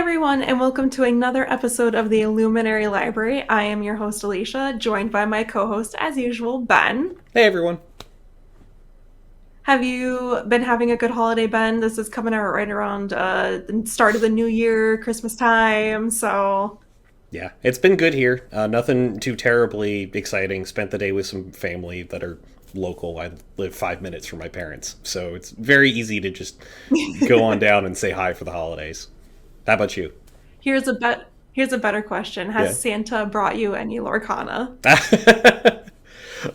everyone, and welcome to another episode of the Illuminary Library. I am your host, Alicia, joined by my co host, as usual, Ben. Hey everyone. Have you been having a good holiday, Ben? This is coming out right around the start of the new year, Christmas time, so. Yeah, it's been good here. Nothing too terribly exciting. Spent the day with some family that are local. I live 5 minutes from my parents, so it's very easy to just go on down and say hi for the holidays. How about you? Here's a better question. Yeah. Has Santa brought you any Lorcana?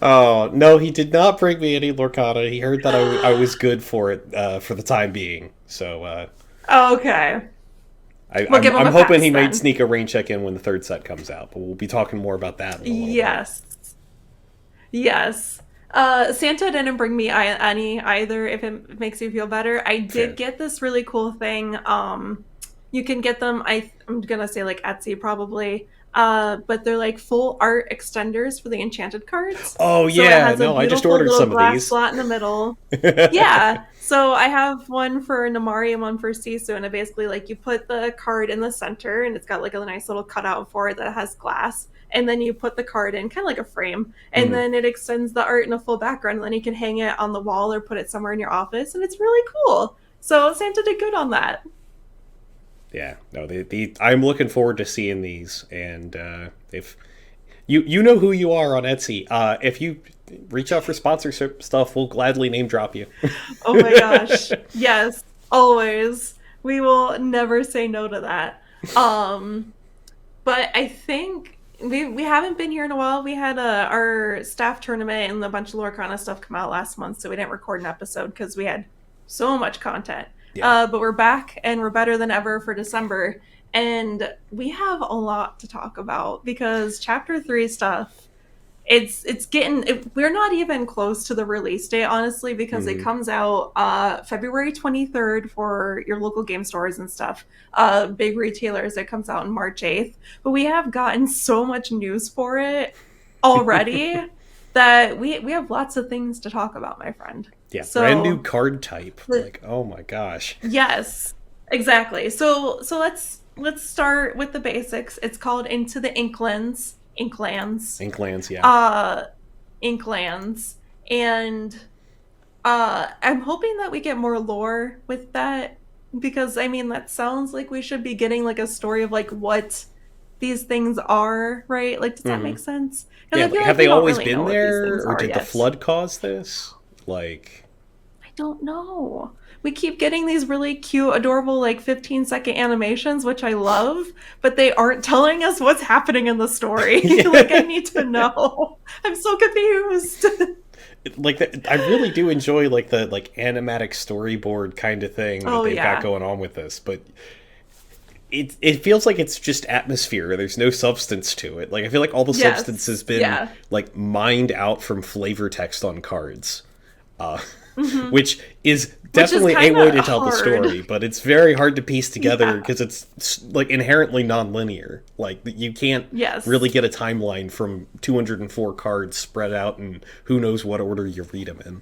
Oh no, he did not bring me any Lorcana. He heard that I was good for it for the time being. So Okay. I, We'll I'm give him I'm a hoping pass he might then. sneak a rain check in when the third set comes out. But we'll be talking more about that in a little bit. Yes. Yes. Santa didn't bring me any either, if it makes you feel better. I did Fair. get this really cool thing. You can get them, I'm gonna say like Etsy probably. But they're like full art extenders for the enchanted cards. Oh So it yeah, has a no, I just beautiful ordered little some of glass these. slot in the middle. Yeah. So I have one for Namari and one for Sisu, and it basically like you put the card in the center, and it's got like a nice little cutout for it that has glass, and then you put the card in kind of like a frame, and Mhm. then it extends the art in a full background, and then you can hang it on the wall or put it somewhere in your office, and it's really cool. So Santa did good on that. Yeah, no, the I'm looking forward to seeing these, and if you know who you are on Etsy, if you reach out for sponsorship stuff, we'll gladly name drop you. Oh my gosh. Yes, always. We will never say no to that. Um, but I think we haven't been here in a while. We had our staff tournament and a bunch of Lorcana stuff come out last month, so we didn't record an episode because we had so much content. Yeah, But we're back and we're better than ever for December, and we have a lot to talk about because Chapter Three stuff. It's getting we're not even close to the release date, honestly, because it hmm comes out February 23rd for your local game stores and stuff, big retailers. It comes out on March 8th, but we have gotten so much news for it already that we have lots of things to talk about, my friend. yeah, brand new So card type. the, Like, oh my gosh. yes, exactly. So let's start with the basics. It's called Into the Inklands. Inklands, yeah. uh Inklands, and I'm hoping that we get more lore with that, because I mean that sounds like we should be getting like a story of like what these things are, right? Like, does that hmm make sense? Because Yeah, I like, feel have like they we don't always really been know what these there, things or are did the yet. flood cause this? Like, I don't know. We keep getting these really cute, adorable, like 15-second animations, which I love, but they aren't telling us what's happening in the story. Like, I yeah. need to know. I'm so confused. I really do enjoy like the like animatic storyboard kind of thing that Oh, they've got yeah. going on with this, but it feels like it's just atmosphere. There's no substance to it. Like I feel like all the substance has Yes. been Yeah. like mined out from flavor text on cards, uh, Hmm. which is Which is definitely a kind way of to tell the hard. story, but it's very hard to piece together Yeah. because it's like inherently non-linear. Like you can't really Yes. get a timeline from 204 cards spread out and who knows what order you read them in.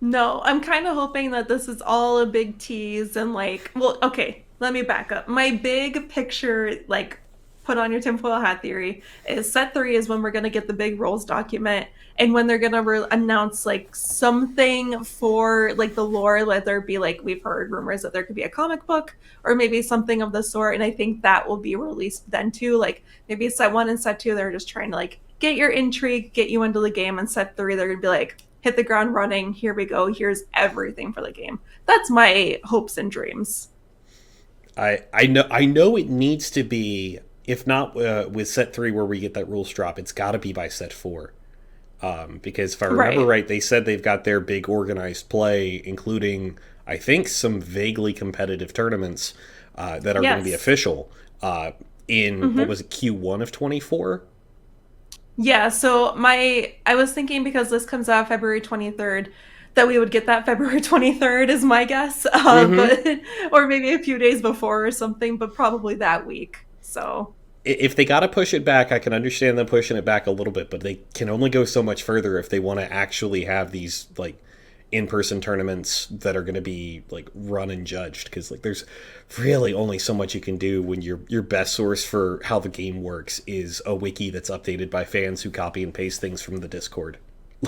No, I'm kind of hoping that this is all a big tease and like, well, okay, let me back up. My big picture, like, put on your tinfoil hat theory, is set three is when we're going to get the big roles document and when they're going to announce like something for like the lore, whether it be like we've heard rumors that there could be a comic book or maybe something of the sort. And I think that will be released then too. Like maybe set one and set two, they're just trying to like get your intrigue, get you into the game, and set three, they're going to be like, hit the ground running. Here we go. Here's everything for the game. That's my hopes and dreams. I know it needs to be, if not with set three where we get that rules drop, it's got to be by set four. Because if I remember Right. right, they said they've got their big organized play, including I think some vaguely competitive tournaments that are going to be Yes. official in what Hmm. was it, Q1 of 24. Yeah. So I was thinking because this comes out February 23rd, that we would get that February 23rd is my guess. Mm-hmm. But or maybe a few days before or something, but probably that week. So If they got to push it back, I can understand them pushing it back a little bit, but they can only go so much further if they want to actually have these like in-person tournaments that are going to be like run and judged, because like there's really only so much you can do when your best source for how the game works is a wiki that's updated by fans who copy and paste things from the Discord.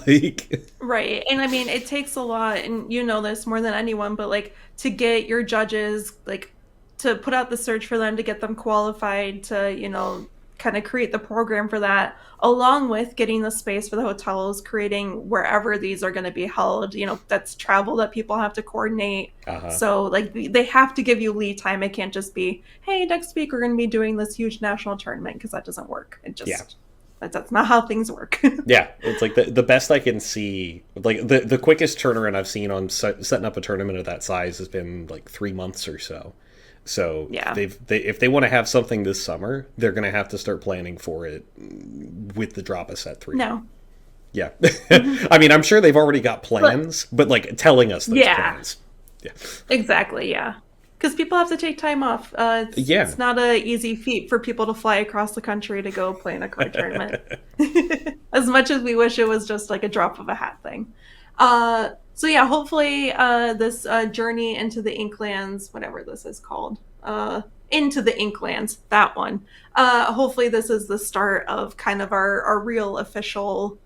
Like, Right. And I mean, it takes a lot, and you know this more than anyone, but like to get your judges, like to put out the search for them, to get them qualified, to, kind of create the program for that, along with getting the space for the hotels, creating wherever these are going to be held, that's travel that people have to coordinate. uh-huh. So, like, they have to give you lead time. It can't just be, hey, next week we're going to be doing this huge national tournament, because that doesn't work. Yeah. That's not how things work. Yeah, it's like the best I can see. Like the quickest turnaround I've seen on setting up a tournament of that size has been like 3 months or so. So Yeah. if they want to have something this summer, they're going to have to start planning for it with the drop of set three. No. Yeah, Mhm. I mean, I'm sure they've already got plans, but like telling us those Yeah. plans. Yeah, Exactly, yeah. Because people have to take time off. yeah. It's not a easy feat for people to fly across the country to go play in a card tournament. As much as we wish it was just like a drop of a hat thing. So yeah, hopefully this journey into the Inklands, whatever this is called, into the Inklands, that one. Hopefully this is the start of kind of our real official,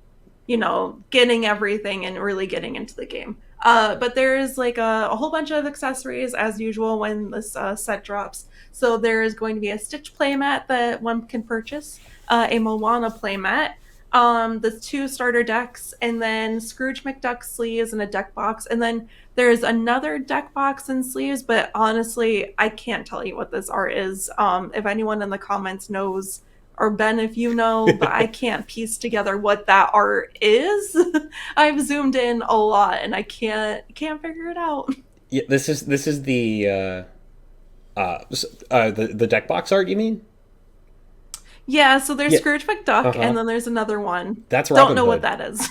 getting everything and really getting into the game. But there is like a whole bunch of accessories as usual when this set drops. So there is going to be a Stitch playmat that one can purchase, a Moana playmat, the 2 starter decks, and then Scrooge McDuck sleeves and a deck box. And then there's another deck box and sleeves, but honestly, I can't tell you what this art is. If anyone in the comments knows, or Ben, if you know, but I can't piece together what that art is. I've zoomed in a lot and I can't figure it out. Yeah, this is the deck box art. You mean? Yeah, so there's Yeah. Scrooge McDuck, Uh-huh. and then there's another one. That's Don't Robin know what Hood. that is.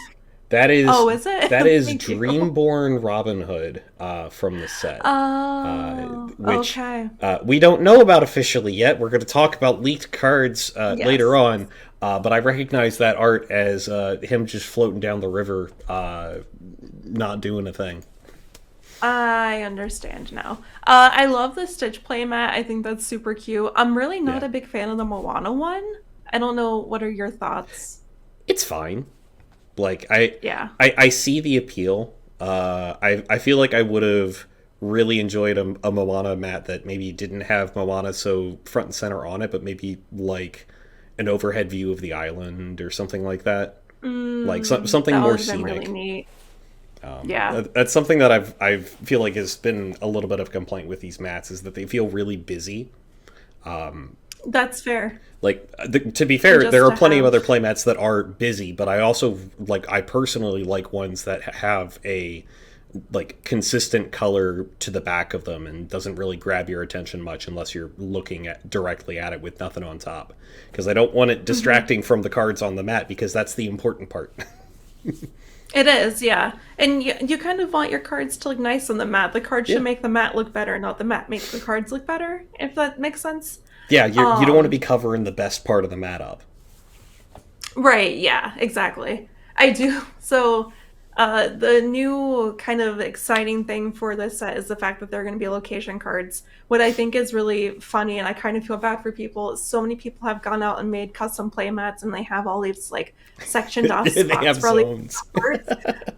That is Oh, is it? that is Thank you. Dreamborn Robin Hood from the set, Oh, which okay. we don't know about officially yet. We're going to talk about leaked cards later Yes. on, but I recognize that art as him just floating down the river, not doing a thing. I understand now. I love the Stitch playmat. I think that's super cute. I'm really not Yeah, a big fan of the Moana one. I don't know. What are your thoughts? it's fine. Like I, Yeah. I, I see the appeal. I feel like I would have really enjoyed a Moana mat that maybe didn't have Moana so front and center on it, but maybe like an overhead view of the island or something like that. Like something That more would have been really scenic. neat. Yeah. That's something that I feel like has been a little bit of a complaint with these mats, is that they feel really busy. That's fair. Like to be And fair, just there are to plenty of have other playmats that are busy, but I also like, I personally like ones that have a like consistent color to the back of them and doesn't really grab your attention much unless you're looking at directly at it with nothing on top, because I don't want it distracting from the cards on the mat, because that's the important part. It is, yeah. And you kind of want your cards to look nice on the mat. The cards Yeah. should make the mat look better, not the mat make the cards look better, if that makes sense. Yeah, you don't want to Um, be covering the best part of the mat up. right, yeah, exactly. I do. So, the new kind of exciting thing for this set is the fact that there are going to be location cards. What I think is really funny, and I kind of feel bad for people, is so many people have gone out and made custom play mats, and they have all these like sectioned off They spots have for all these zones. cards,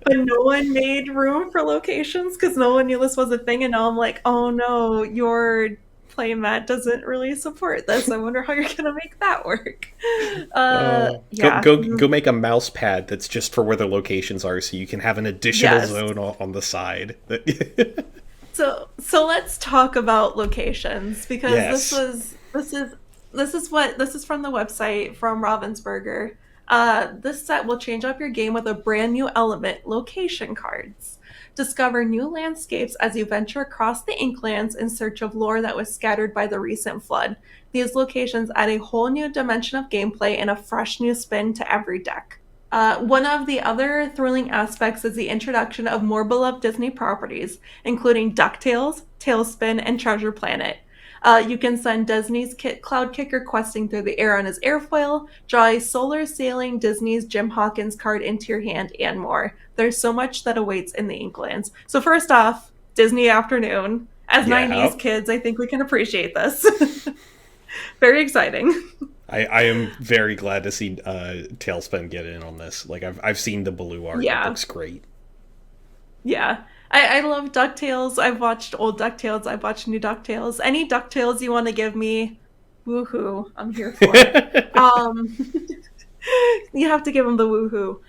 but no one made room for locations because no one knew this was a thing. And now I'm like, oh no, your playmat doesn't really support this. I wonder how you're gonna make that work. Go Yeah. go make a mouse pad that's just for where the locations are, so you can have an additional Yes. zone on the side. So let's talk about locations, because Yes. this is from the website from Ravensburger. This set will change up your game with a brand new element, location cards. Discover new landscapes as you venture across the Inklands in search of lore that was scattered by the recent flood. These locations add a whole new dimension of gameplay and a fresh new spin to every deck. One of the other thrilling aspects is the introduction of more beloved Disney properties, including DuckTales, Tailspin, and Treasure Planet. You can send Disney's Cloud Kicker questing through the air on his airfoil, draw a solar sailing Disney's Jim Hawkins card into your hand, and more. There's so much that awaits in the Inklands. So first off, Disney Afternoon. As Yeah. 90s kids, I think we can appreciate this. Very exciting. I am very glad to see Tailspin get in on this. Like I've seen the blue art. It Yeah. looks great. Yeah. I love DuckTales. I've watched old DuckTales. I've watched new DuckTales. Any DuckTales you want to give me, woohoo, I'm here for it. Um, you have to give them the woohoo.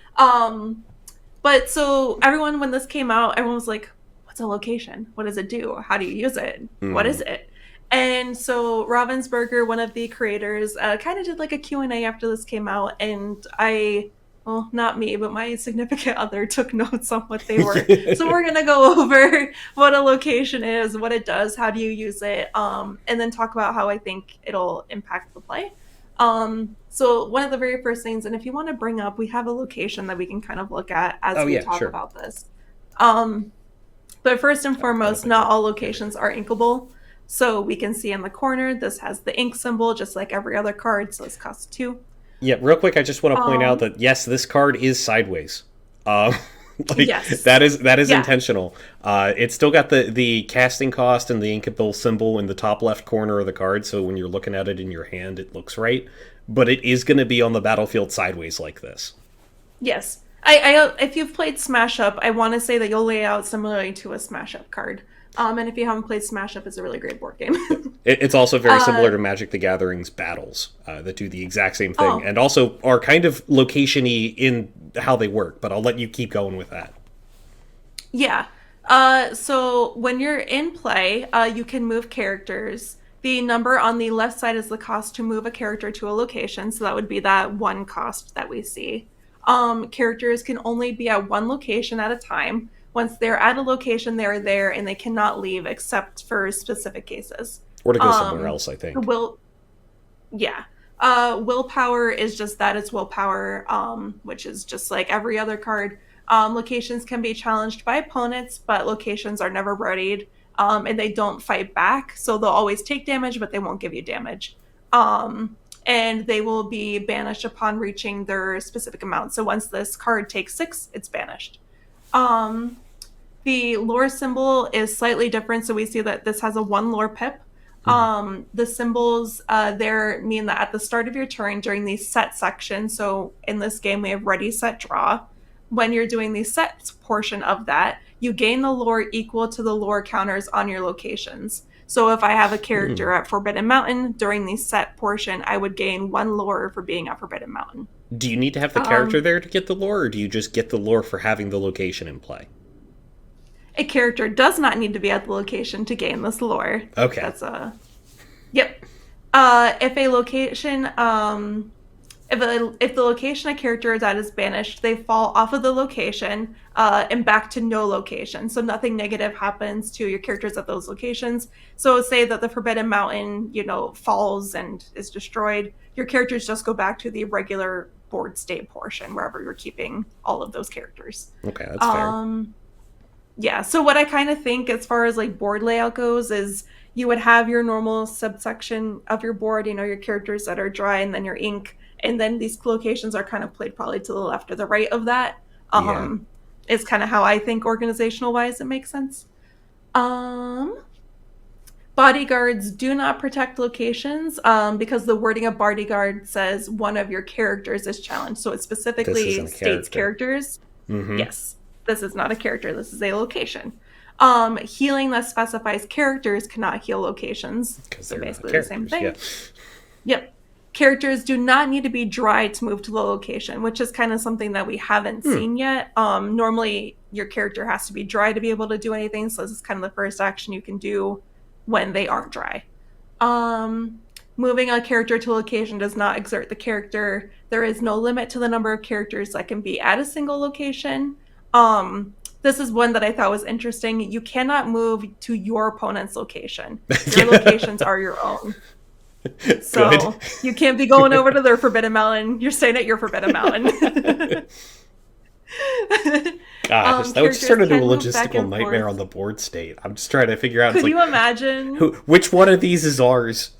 But so everyone, when this came out, everyone was like, what's a location? What does it do? How do you use it? What is Mm. it? And so Ravensburger, one of the creators, kind of did like a Q&A after this came out. And well, not me, but my significant other took notes on what they were. So we're going to go over what a location is, what it does, how do you use it, and then talk about how I think it'll impact the play. So one of the very first things, and if you want to bring up, we have a location that we can kind of look at as Oh we yeah, talk sure. about this. Um, but first and Got a foremost, picture. not all locations are inkable. So we can see in the corner, this has the ink symbol, just like every other card. So this costs 2. Yeah, real quick, I just want to point out Um, that yes, this card is sideways. Um, like yes. that is Yeah. intentional. It's still got the casting cost and the inkable symbol in the top left corner of the card, so when you're looking at it in your hand, it looks right. But it is going to be on the battlefield sideways like this. Yes. If you've played Smash Up, I want to say that you'll lay out similarly to a Smash Up card. And if you haven't played Smash Up, it's a really great board game. It's also very uh, similar to Magic the Gathering's battles that do the exact same thing, oh, and also are kind of location-y in how they work. But I'll let you keep going with that. yeah. So when you're in play, you can move characters. The number on the left side is the cost to move a character to a location. So that would be that one cost that we see. Characters can only be at one location at a time. Once they're at a location, they're there and they cannot leave except for specific cases. Or to go somewhere Um, else, I the think. will, yeah. Willpower is just that, it's willpower, which is just like every other card. Locations can be challenged by opponents, but locations are never readied, and they don't fight back. So they'll always take damage, but they won't give you damage. And they will be banished upon reaching their specific amount. So once this card takes 6, it's banished. Um, the lore symbol is slightly different. So we see that this has a 1 lore pip. Mhm. The symbols there mean that at the start of your turn during the set section, so in this game we have ready, set, draw. When you're doing the set portion of that, you gain the lore equal to the lore counters on your locations. So if I have a character Mm. at Forbidden Mountain during the set portion, I would gain 1 lore for being at Forbidden Mountain. Do you need to have the character Um, there to get the lore, or do you just get the lore for having the location in play? a character does not need to be at the location to gain this lore. Okay. That's a Yep. If a location, if the location a character is at is banished, they fall off of the location and back to no location. So nothing negative happens to your characters at those locations. So say that the Forbidden Mountain, falls and is destroyed. Your characters just go back to the regular board state portion wherever you're keeping all of those characters. Okay, that's fair. Um, yeah, so what I kind of think as far as like board layout goes is you would have your normal subsection of your board, your characters that are dry and then your ink, and then these locations are kind of played probably to the left or the right of that. Yeah. Is kind of how I think organizational wise it makes sense. Um Bodyguards do not protect locations because the wording of bodyguard says one of your characters is challenged. So it This specifically isn't a states character. characters. Mm-hmm. Yes, this is not a character. This is a location. Healing that specifies characters cannot heal locations. Because So they're not basically the same characters. Yeah. thing. Yep. Characters do not need to be dry to move to the location, which is kind of something that we haven't Hmm. seen yet. Normally, your character has to be dry to be able to do anything. So this is kind of the first action you can do when they aren't dry. Um, Moving a character to a location does not exert the character. There is no limit to the number of characters that can be at a single location. This is one that I thought was interesting. You cannot move to your opponent's location. Your Yeah. locations are your own. Good. So you can't be going over to their Forbidden Mountain. You're staying at your Forbidden Mountain. Gosh, that would just Characters turn into a can move back logistical and nightmare on forth. the board state. I'm just trying to figure out. It's Could like, you imagine? which one of these is ours?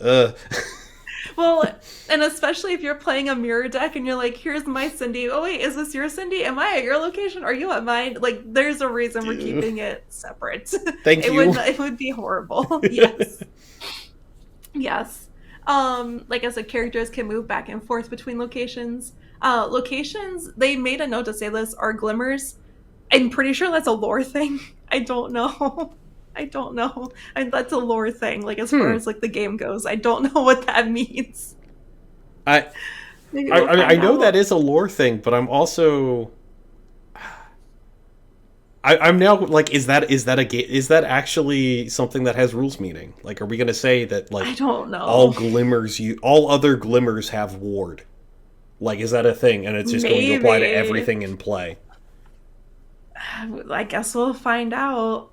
Well, and especially if you're playing a mirror deck and you're like, here's my Cindy. Oh, wait, is this your Cindy? Am I at your location? Are you at mine? Like, there's a reason we're keeping it separate. Thank you. It would be horrible. Yes. Yes. Like I said, characters can move back and forth between locations. Locations, they made a note to say this, are glimmers. I'm pretty sure that's a lore thing. I don't know. I don't know. And that's a lore thing, like as far Hmm. as like the game goes. I don't know what that means. I Maybe I we'll I find know that out. is a lore thing, but I'm also I'm now like, is that actually something that has rules meaning? Like, are we going to say that I like don't know. all other glimmers have ward? Like, is that a thing, and it's just going to apply to Maybe. everything in play? I guess we'll find out.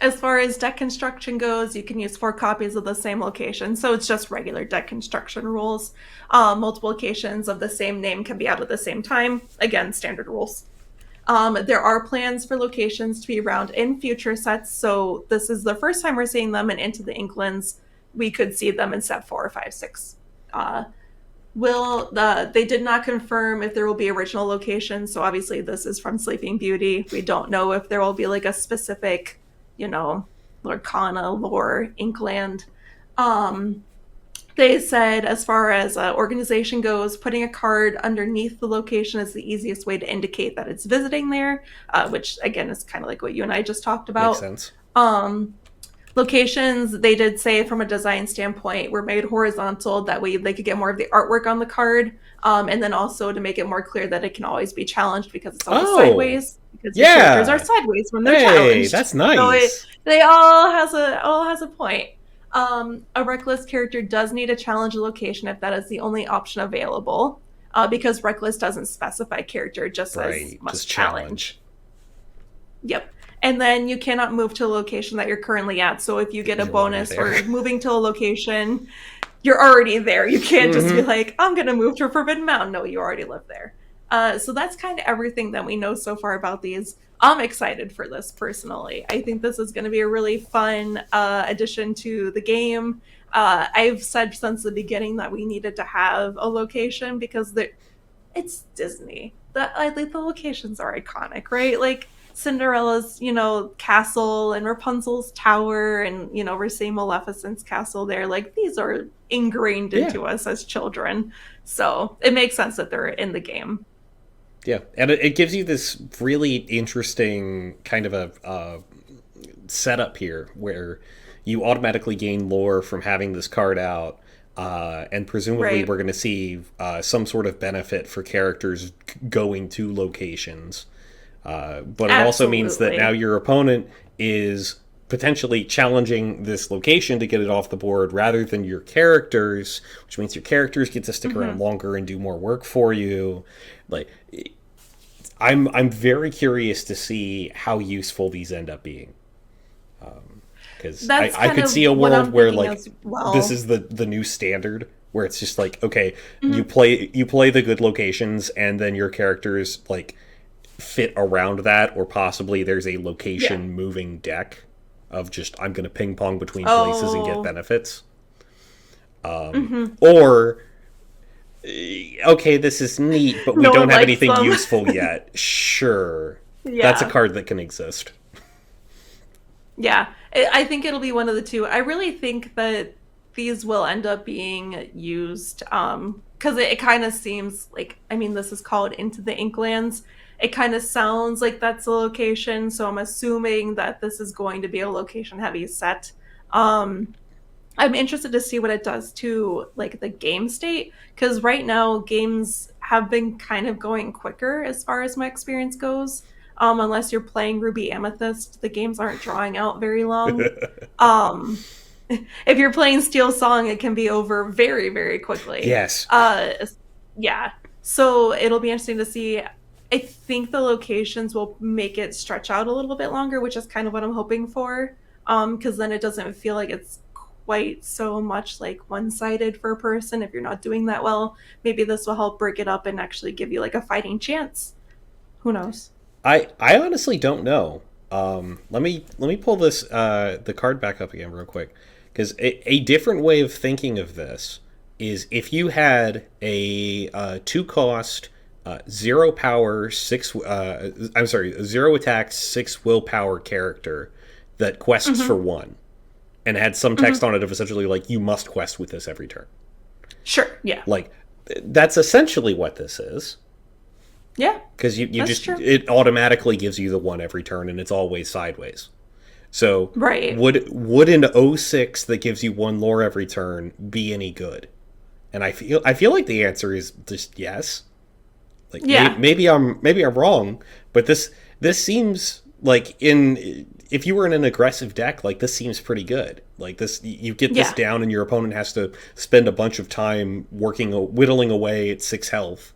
As far as deck construction goes, you can use 4 copies of the same location. So it's just regular deck construction rules. Multiple locations of the same name can be out at the same time. Again, standard rules. There are plans for locations to be around in future sets. So this is the first time we're seeing them, and Into the Inklands, we could see them in set 4 or 5, 6. They did not confirm if there will be original locations, so obviously this is from Sleeping Beauty. We don't know if there will be like a specific, you know, Lorcana lore Inkland. um they said as far as organization goes, putting a card underneath the location is the easiest way to indicate that it's visiting there, which again is kind of like what you and I just talked Makes about. sense. um Locations, they did say from a design standpoint, were made horizontal. That way they could get more of the artwork on the card. And then also to make it more clear that it can always be challenged because it's always Oh, sideways, because your characters are yeah. sideways when they're Hey, challenged. that's So nice. they all has a point. A reckless character does need to challenge a location if that is the only option available, because reckless doesn't specify character, it just says Right, must just challenge. challenge. Yep. And then you cannot move to a location that you're currently at. So if you get a You're already bonus there. for moving to a location, you're already there. You can't just be Mm-hmm. like, I'm going to move to a Forbidden Mountain. No, you already live there. So that's kind of everything that we know so far about these. I'm excited for this personally. I think this is going to be a really fun addition to the game. I've said since the beginning that we needed to have a location because it's Disney. Like the locations are iconic, right? Like Cinderella's, castle and Rapunzel's tower, and we're seeing Maleficent's castle there. Like these are ingrained Yeah. into us as children, so it makes sense that they're in the game. Yeah, and it gives you this really interesting kind of a setup here where you automatically gain lore from having this card out, and presumably Right. we're going to see some sort of benefit for characters going to locations. But it also means that now Absolutely. your opponent is potentially challenging this location to get it off the board rather than your characters, which means your characters get to stick around Hmm. longer and do more work for you. Like, I'm very curious to see how useful these end up being, because That's I kind could of see a what world I'm where thinking like as this well. is the new standard where it's just like, okay, Mhm. you play the good locations and then your characters like fit around that, or possibly there's a Yeah. location moving deck of just I'm going to ping pong between places and get Oh. benefits. Hmm. Or okay, this is neat, but we No one don't have likes anything them. useful yet. Sure. That's a Yeah. card that can exist. Yeah, I think it'll be one of the two. I really think that these will end up being used, because it kind of seems like, I mean, this is called Into the Inklands. It kind of sounds like that's a location, so I'm assuming that this is going to be a location heavy set. Um, I'm interested to see what it does to like the game state, because right now games have been kind of going quicker as far as my experience goes. Unless you're playing Ruby Amethyst, the games aren't drawing out very long. Um, if you're playing Steel Song, it can be over very, very quickly. Yes. Yeah. So it'll be interesting to see. I think the locations will make it stretch out a little bit longer, which is kind of what I'm hoping for. Because then it doesn't feel like it's quite so much like one-sided for a person if you're not doing that well. Maybe this will help break it up and actually give you like a fighting chance. Who knows? I honestly don't know. Let me pull this the card back up again real quick, because a different way of thinking of this is if you had a two cost, zero power, six. I'm sorry, zero attack, six willpower character that quests for Mm-hmm. one, and had some text on it of essentially like you must quest with this every turn. Sure. Yeah. Like that's essentially what this is. Yeah. Because you That's just true. it automatically gives you the one every turn, and it's always sideways. So Right. would an O6 that gives you one lore every turn be any good? And I feel like the answer is just yes. Like Yeah. maybe I'm wrong, but this seems like in if you were in an aggressive deck, like this seems pretty good. Like this, you get this Yeah. down, and your opponent has to spend a bunch of time whittling away at 6 health.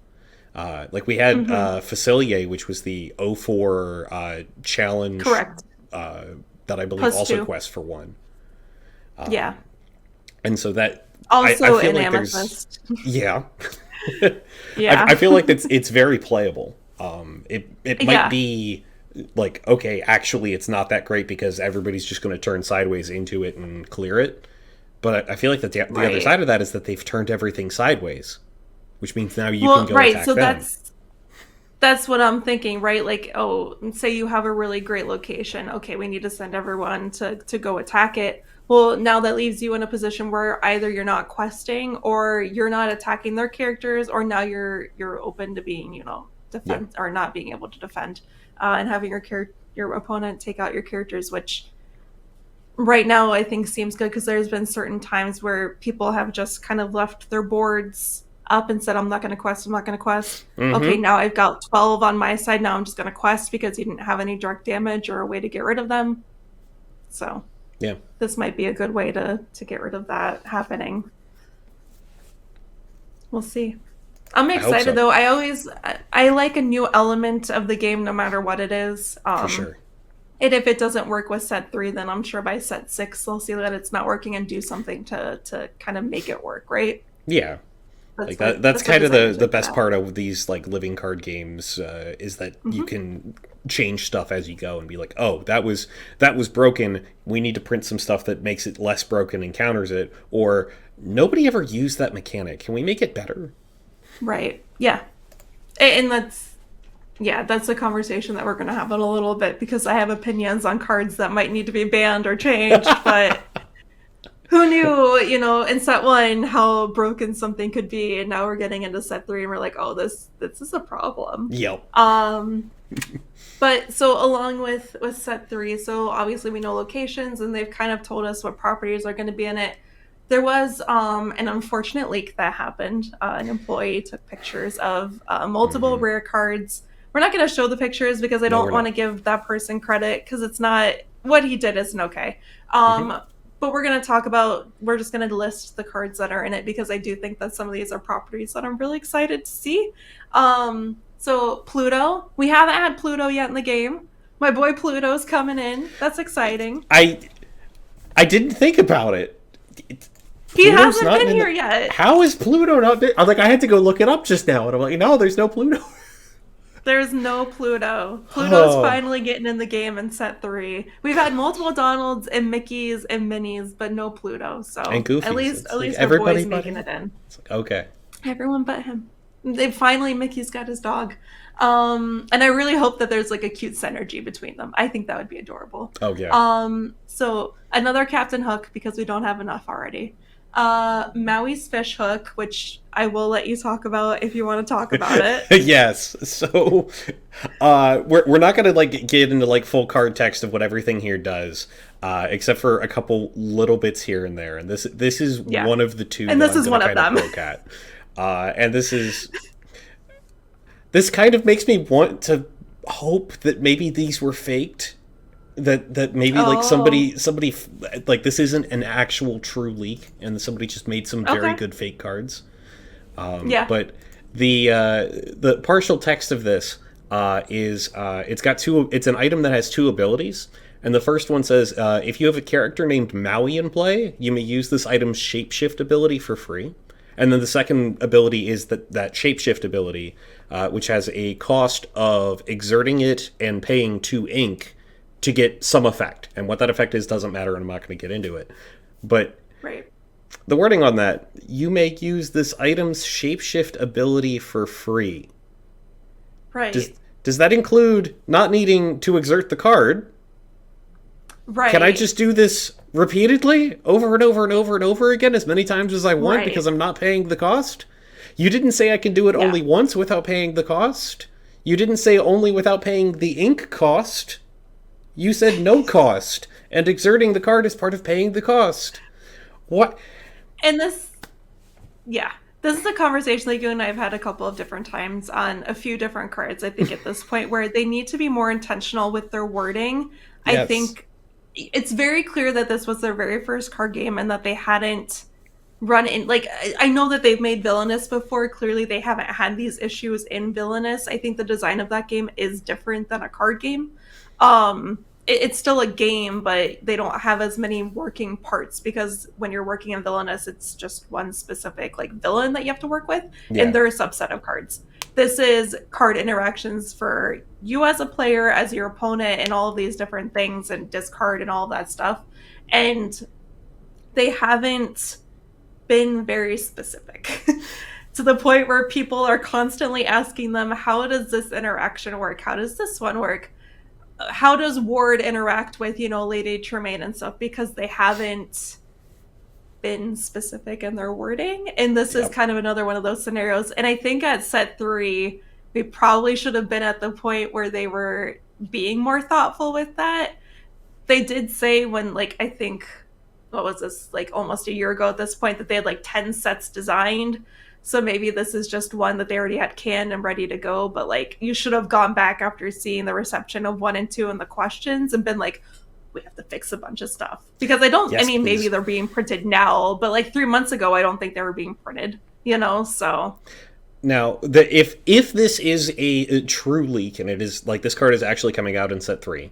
Like we had Mm-hmm. Facilier, which was the O4 challenge Correct. uh, that I believe Plus also two. quests for one. Yeah. And so that I Also feel an like there's amethyst. yeah, Yeah. I feel like it's very playable. It might Yeah. be like okay, actually it's not that great because everybody's just going to turn sideways into it and clear it. But I feel like that the other Right. side of that is that they've turned everything sideways, which means now you can Well, go right. attack So them. that's what I'm thinking, right? Like, oh, say you have a really great location. Okay, we need to send everyone to go attack it. Well, now that leaves you in a position where either you're not questing or you're not attacking their characters, or now you're open to being, Yeah. defend or not being able to defend, and having your opponent take out your characters, which right now I think seems good because there's been certain times where people have just kind of left their boards up and said, I'm not going to quest, I'm not going to quest. Okay, Mm-hmm. now I've got 12 on my side. Now I'm just going to quest because you didn't have any direct damage or a way to get rid of them. So Yeah. this might be a good way to get rid of that happening. We'll see. I'm I hope excited so. though. I like a new element of the game no matter what it is. For sure. And if it doesn't work with set 3, then I'm sure by set 6 they'll see that it's not working and do something to kind of make it work, right? Yeah. Like that's That's what kind of the designers are the good best at. part of these like living card games is that you Hmm. can change stuff as you go and be like, oh, that was broken. We need to print some stuff that makes it less broken and counters it. Or nobody ever used that mechanic. Can we make it better? Right. Yeah. And that's a conversation that we're going to have in a little bit because I have opinions on cards that might need to be banned or changed, but who knew, in set 1 how broken something could be, and now we're getting into set 3 and we're like, oh, this is a problem. Yep. Um but so along with set 3, so obviously we know locations and they've kind of told us what properties are going to be in it. There was an unfortunate leak that happened. An employee took pictures of multiple Mm-hmm. rare cards. We're not going to show the pictures because I No, don't we're want not. to give that person credit because it's not what he did isn't okay. Mm-hmm. But we're going to talk about, we're just going to list the cards that are in it because I do think that some of these are properties that I'm really excited to see. So Pluto, we haven't had Pluto yet in the game. My boy Pluto's coming in. That's exciting. I I didn't think about it. He Pluto's hasn't not been in here the. yet. How is Pluto not? I'm like I had to go look it up just now, and I'm like, no, there's no Pluto. There's no Pluto. Pluto's Oh, finally getting in the game in set 3. We've had multiple Donalds and Mickeys and Minis, but no Pluto. and So at Goofy's. least It's at like least our boy's everybody but making him. it in. It's like okay. Everyone but him. They finally Mickey's got his dog. And I really hope that there's like a cute synergy between them. I think that would be adorable. Oh yeah. So another Captain Hook because we don't have enough already. Maui's fish hook, which I will let you talk about if you want to talk about it. Yes. So, we're not gonna like get into like full card text of what everything here does, except for a couple little bits here and there. And this is Yeah. one of the two And that this I'm is gonna one of kind of them. poke at. And this kind of makes me want to hope that maybe these were faked. That maybe like Oh, somebody like this isn't an actual true leak, and somebody just made some very okay. good fake cards. Yeah. But the partial text of this is it's got two. It's an item that has two abilities, And the first one says, if you have a character named Maui in play, you may use this item's shapeshift ability for free. And then the second ability is that shapeshift ability, which has a cost of exerting it and paying 2 ink to get some effect. And what that effect is doesn't matter, and I'm not going to get into it. But Right. the wording on that, you may use this item's shapeshift ability for free. Right. Does that include not needing to exert the card? Right. Can I just do this repeatedly, over and over and over and over again, as many times as I want Right. because I'm not paying the cost? You didn't say I can do it Yeah. only once without paying the cost. You didn't say only without paying the ink cost. You said no cost, and exerting the card is part of paying the cost. What? And this, yeah, this is a conversation like you and I have had a couple of different times on a few different cards, I think, at this point, where they need to be more intentional with their wording. I Yes. think it's very clear that this was their very first card game and that they hadn't run in, like, I know that they've made Villainous before. Clearly, they haven't had these issues in Villainous. I think the design of that game is different than a card game. It's still a game, but they don't have as many working parts because when you're working in Villainous, it's just one specific like villain that you have to work with, Yeah. and they're a subset of cards. This is card interactions for you as a player, as your opponent, and all of these different things, and discard and all of that stuff. And they haven't been very specific to the point where people are constantly asking them, how does this interaction work? How does this one work? How does Ward interact with, Lady Tremaine and stuff? Because they haven't been specific in their wording. And this is Yep. kind of another one of those scenarios. And I think at set 3, we probably should have been at the point where they were being more thoughtful with that. They did say when, like, I think, what was this, like almost a year ago at this point, that they had like 10 sets designed. So maybe this is just one that they already had canned and ready to go. But like, you should have gone back after seeing the reception of 1 and 2 and the questions and been like, we have to fix a bunch of stuff. Because Yes, maybe please. they're being printed now, but like 3 months ago, I don't think they were being printed, so. Now, if this is a true leak, and it is like this card is actually coming out in set 3,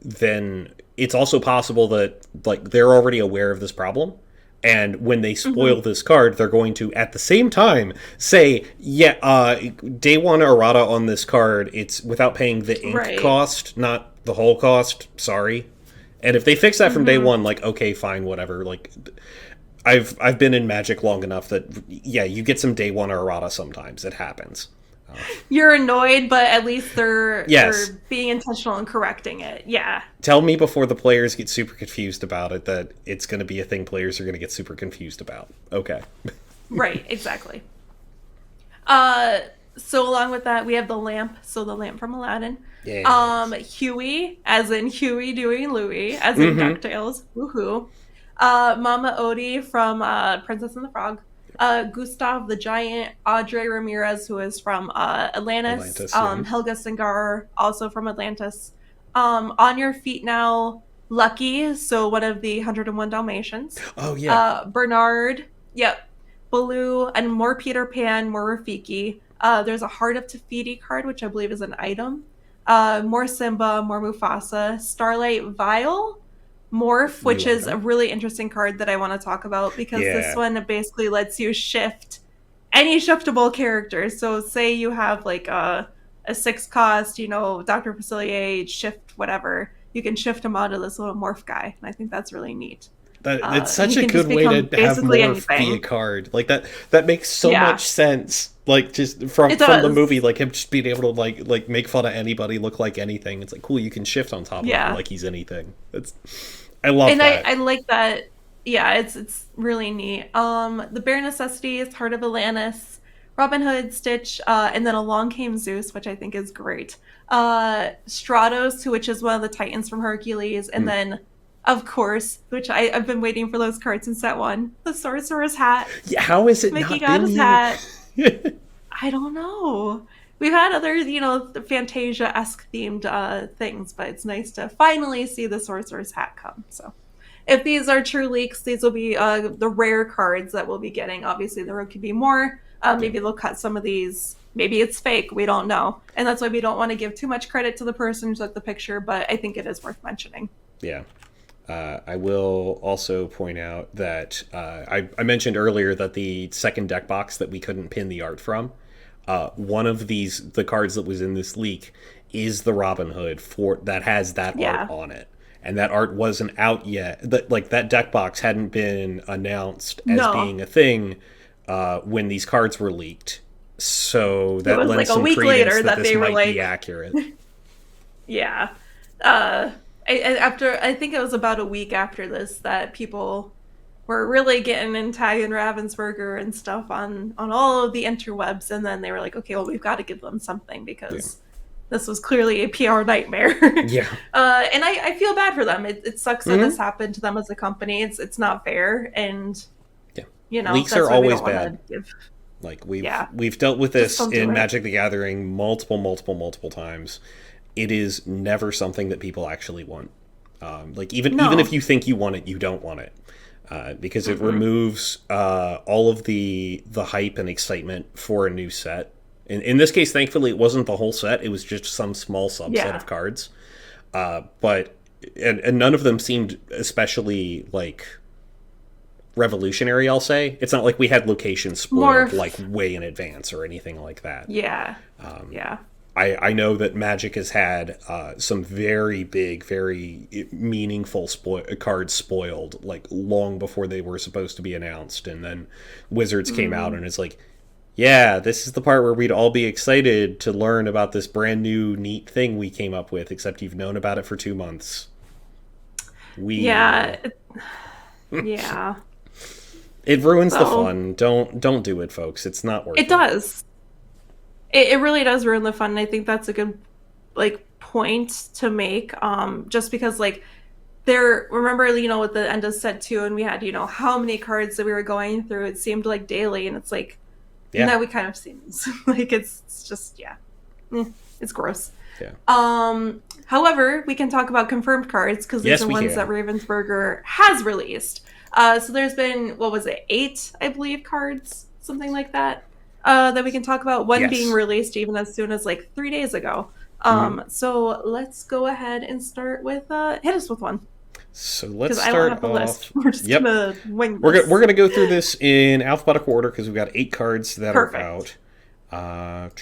then it's also possible that like they're already aware of this problem, and when they spoil this card, they're going to at the same time say, day 1 errata on this card, it's without paying the ink Right. cost, not the whole cost. Sorry. And if they fix that from day 1, like, okay, fine, whatever. Like, I've been in Magic long enough that you get some day 1 errata sometimes. It happens. You're annoyed, but at least they're Yes. being intentional and correcting it. Yeah. Tell me before the players get super confused about it that it's going to be a thing players are going to get super confused about. Okay. Right, exactly. So along with that, we have the lamp. So the lamp from Aladdin. Yes. Huey, as in Huey, Dewey, and Louie, as in DuckTales. Woohoo. Mama Odie from Princess and the Frog. Gustav the Giant, Audrey Ramirez, who is from Atlantis, Helga Singar, also from Atlantis. On Your Feet Now, Lucky, so one of the 101 Dalmatians. Oh, yeah. Bernard, yep. Baloo, and more Peter Pan, more Rafiki. There's a Heart of Tafiti card, which I believe is an item. More Simba, more Mufasa. Starlight Vile, Morph, which is a really interesting card that I want to talk about because this one basically lets you shift any shiftable character. So say you have like a 6 cost, Dr. Facilier, shift whatever. You can shift him onto this little morph guy. And I think that's really neat. It's such he a can good just way become to have basically morph be a anything. card. Like that makes so much sense. Like just from It the does. movie, like him just being able to like make fun of anybody, look like anything. It's like cool, you can shift on top of him like he's anything. I love And that. I like that. Yeah, it's really neat. The Bare Necessities, Heart of Atlantis, Robin Hood, Stitch, and then Along Came Zeus, which I think is great. Stratos, which is one of the Titans from Hercules, and then, of course, which I've been waiting for those cards since set 1, the Sorcerer's Hat. Yeah, how is it Mickey not got been his here? hat. I don't know. We've had other, Fantasia-esque themed things, but it's nice to finally see the Sorcerer's Hat come. So, if these are true leaks, these will be the rare cards that we'll be getting. Obviously, there could be more. Maybe they'll cut some of these maybe it's fake. We don't know. And that's why we don't want to give too much credit to the person who took the picture, but I think it is worth mentioning. Yeah. I will also point out that I mentioned earlier that the second deck box that we couldn't pin the art from, one of the cards that was in this leak is the Robin Hood that has that art Yeah. on it. And that art wasn't out yet. That deck box hadn't been announced as No. being a thing when these cards were leaked. So It that was lends like a some week credence later that that this they were might be like, accurate. yeah. Uh, After, I think it was about a week after this that people were really getting in tagging Ravensburger and stuff on all of the interwebs, and then they were like, okay, well, we've got to give them something Yeah. because this was clearly a PR nightmare. Yeah. And I feel bad for them. It sucks that this Mm-hmm. happened to them as a company. It's not fair, and Yeah. Leaks that's are why we always don't want bad. to give. Like Yeah, we've dealt with just this don't do in it. Magic the Gathering multiple times. It is never something that people actually want. Like even if No. you think you want it, you don't want it because it Mm-mm. removes all of the hype and excitement for a new set. In this case, thankfully, it wasn't the whole set; it was just some small subset Yeah. of cards. But and none of them seemed especially like revolutionary. I'll say it's not like we had locations More. spoiled like way in advance or anything like that. Yeah. Yeah. I know that Magic has had some very big, very meaningful cards spoiled, like long before they were supposed to be announced. And then Wizards came out Mm. and it's like, yeah, this is the part where we'd all be excited to learn about this brand new neat thing we came up with, except you've known about it for 2 months. Yeah. We Yeah. It ruins the So fun. Don't do it, folks. It's not worth it it. does. It really does ruin the fun. And I think that's a good like point to make. Just because like there, remember, with the end of set two, and we had, how many cards that we were going through. It seemed like daily, and it's like Yeah, now we kind of seems like it's just, yeah. It's gross. yeah. However, we can talk about confirmed cards because these Yes, are we ones that can. Ravensburger has released. So there's been, what was it, 8, I believe, cards, something like that, that we can talk about. One being Yes. released even as soon as like 3 days ago. Mhm. So let's go ahead and start with hit us with one So because let's I don't start have the list. off. We're just Yep. gonna wing We're this. gonna go through this in alphabetical order because we've got 8 cards that are Perfect. out.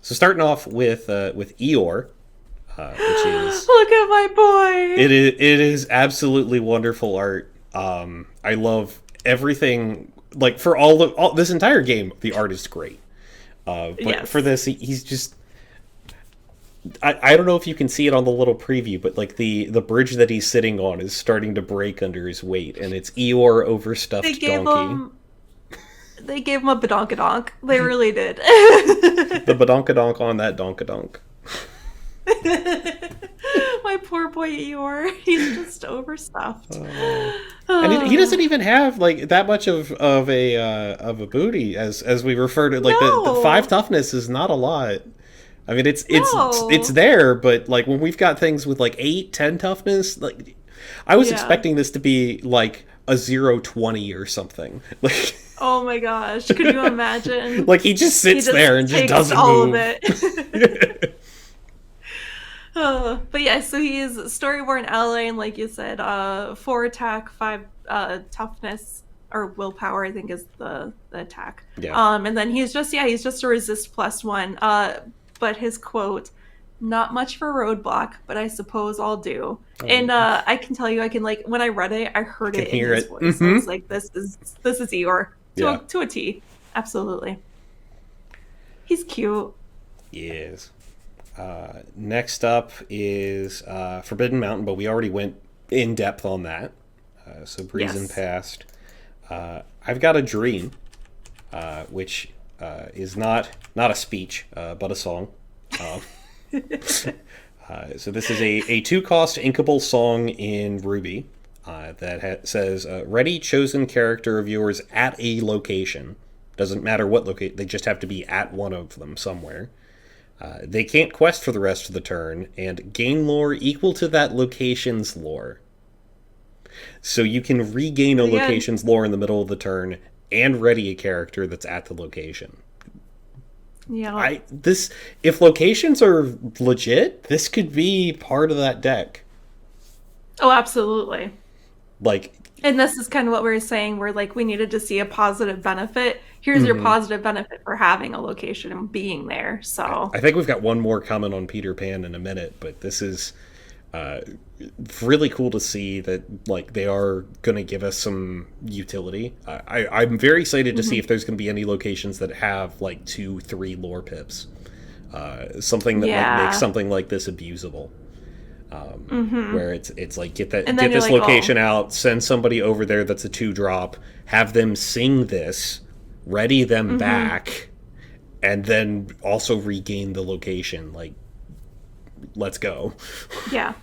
So starting off with Eeyore, which is Look at my boy. it is absolutely wonderful art. I love everything. Like for all this entire game, the art is great. But Yes. for this, he's just. I don't know if you can see it on the little preview, but like the bridge that he's sitting on is starting to break under his weight, and it's Eeyore They overstuffed gave donkey. him they gave him a badonkadonk. They really did. The badonkadonk on that donkadonk. My poor boy Eeyore. He's just overstuffed. And he doesn't even have like that much of a booty as we refer to like the No. 5 toughness is not a lot. I mean it's No. there, but like when we've got things with like 8, 10 toughness, like I was Yeah. expecting this to be like a 0-20 or something. Like Oh my gosh. Could you imagine? like he just He sits there and just takes doesn't all move. of it. But yeah, so he is storyborn ally, and like you said, 4 attack, 5 toughness or willpower, I think is the attack. Yeah. And then he's just a resist +1. But his quote, "Not much for roadblock, but I suppose I'll do." And I can tell you, I can like when I read it, I heard Can it in hear his it. voice. I was like, this is Eeyore Yeah. to a T, absolutely. He's cute. Yes. Next up is Forbidden Mountain, but we already went in depth on that. So breezing Yes. past. I've got a dream, which is not a speech, but a song. So this is a 2-cost inkable song in Ruby that says, ready chosen character of yours at a location. Doesn't matter what location, they just have to be at one of them somewhere. They can't quest for the rest of the turn, and gain lore equal to that location's lore. So you can regain a Again. location's lore in the middle of the turn and ready a character that's at the location. Yeah. I this if locations are legit, this could be part of that deck. Oh, absolutely. Like, And this is kind of what we were saying, where like we needed to see a positive benefit. Here's your mhm. positive benefit for having a location and being there. So, I think we've got one more comment on Peter Pan in a minute, but this is uh, really cool to see that like they are going to give us some utility. I'm very excited to see mhm. if there's going to be any locations that have like 2, 3 lore pips. Something that might make Yeah. something like this abusable. Hmm. Where it's like And then get you're this like, oh, location out, send somebody over there that's a 2 drop, have them sing this, ready them hmm, back, and then also regain the location. Like, let's go. yeah.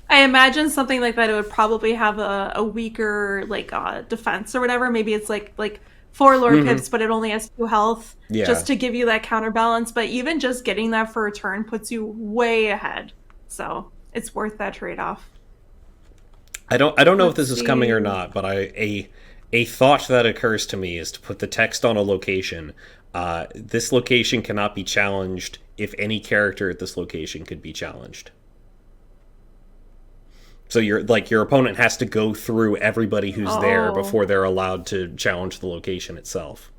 I imagine something like that. It would probably have a weaker like defense or whatever. Maybe it's like four lore Hmm. pips, but it only has two health, Yeah, just to give you that counterbalance. But even just getting that for a turn puts you way ahead. So it's worth that trade off. I don't know if Let's this is coming see. or not, but a thought that occurs to me is to put the text on a location. This location cannot be challenged if any character at this location could be challenged. So your opponent has to go through everybody who's there Oh, before they're allowed to challenge the location itself.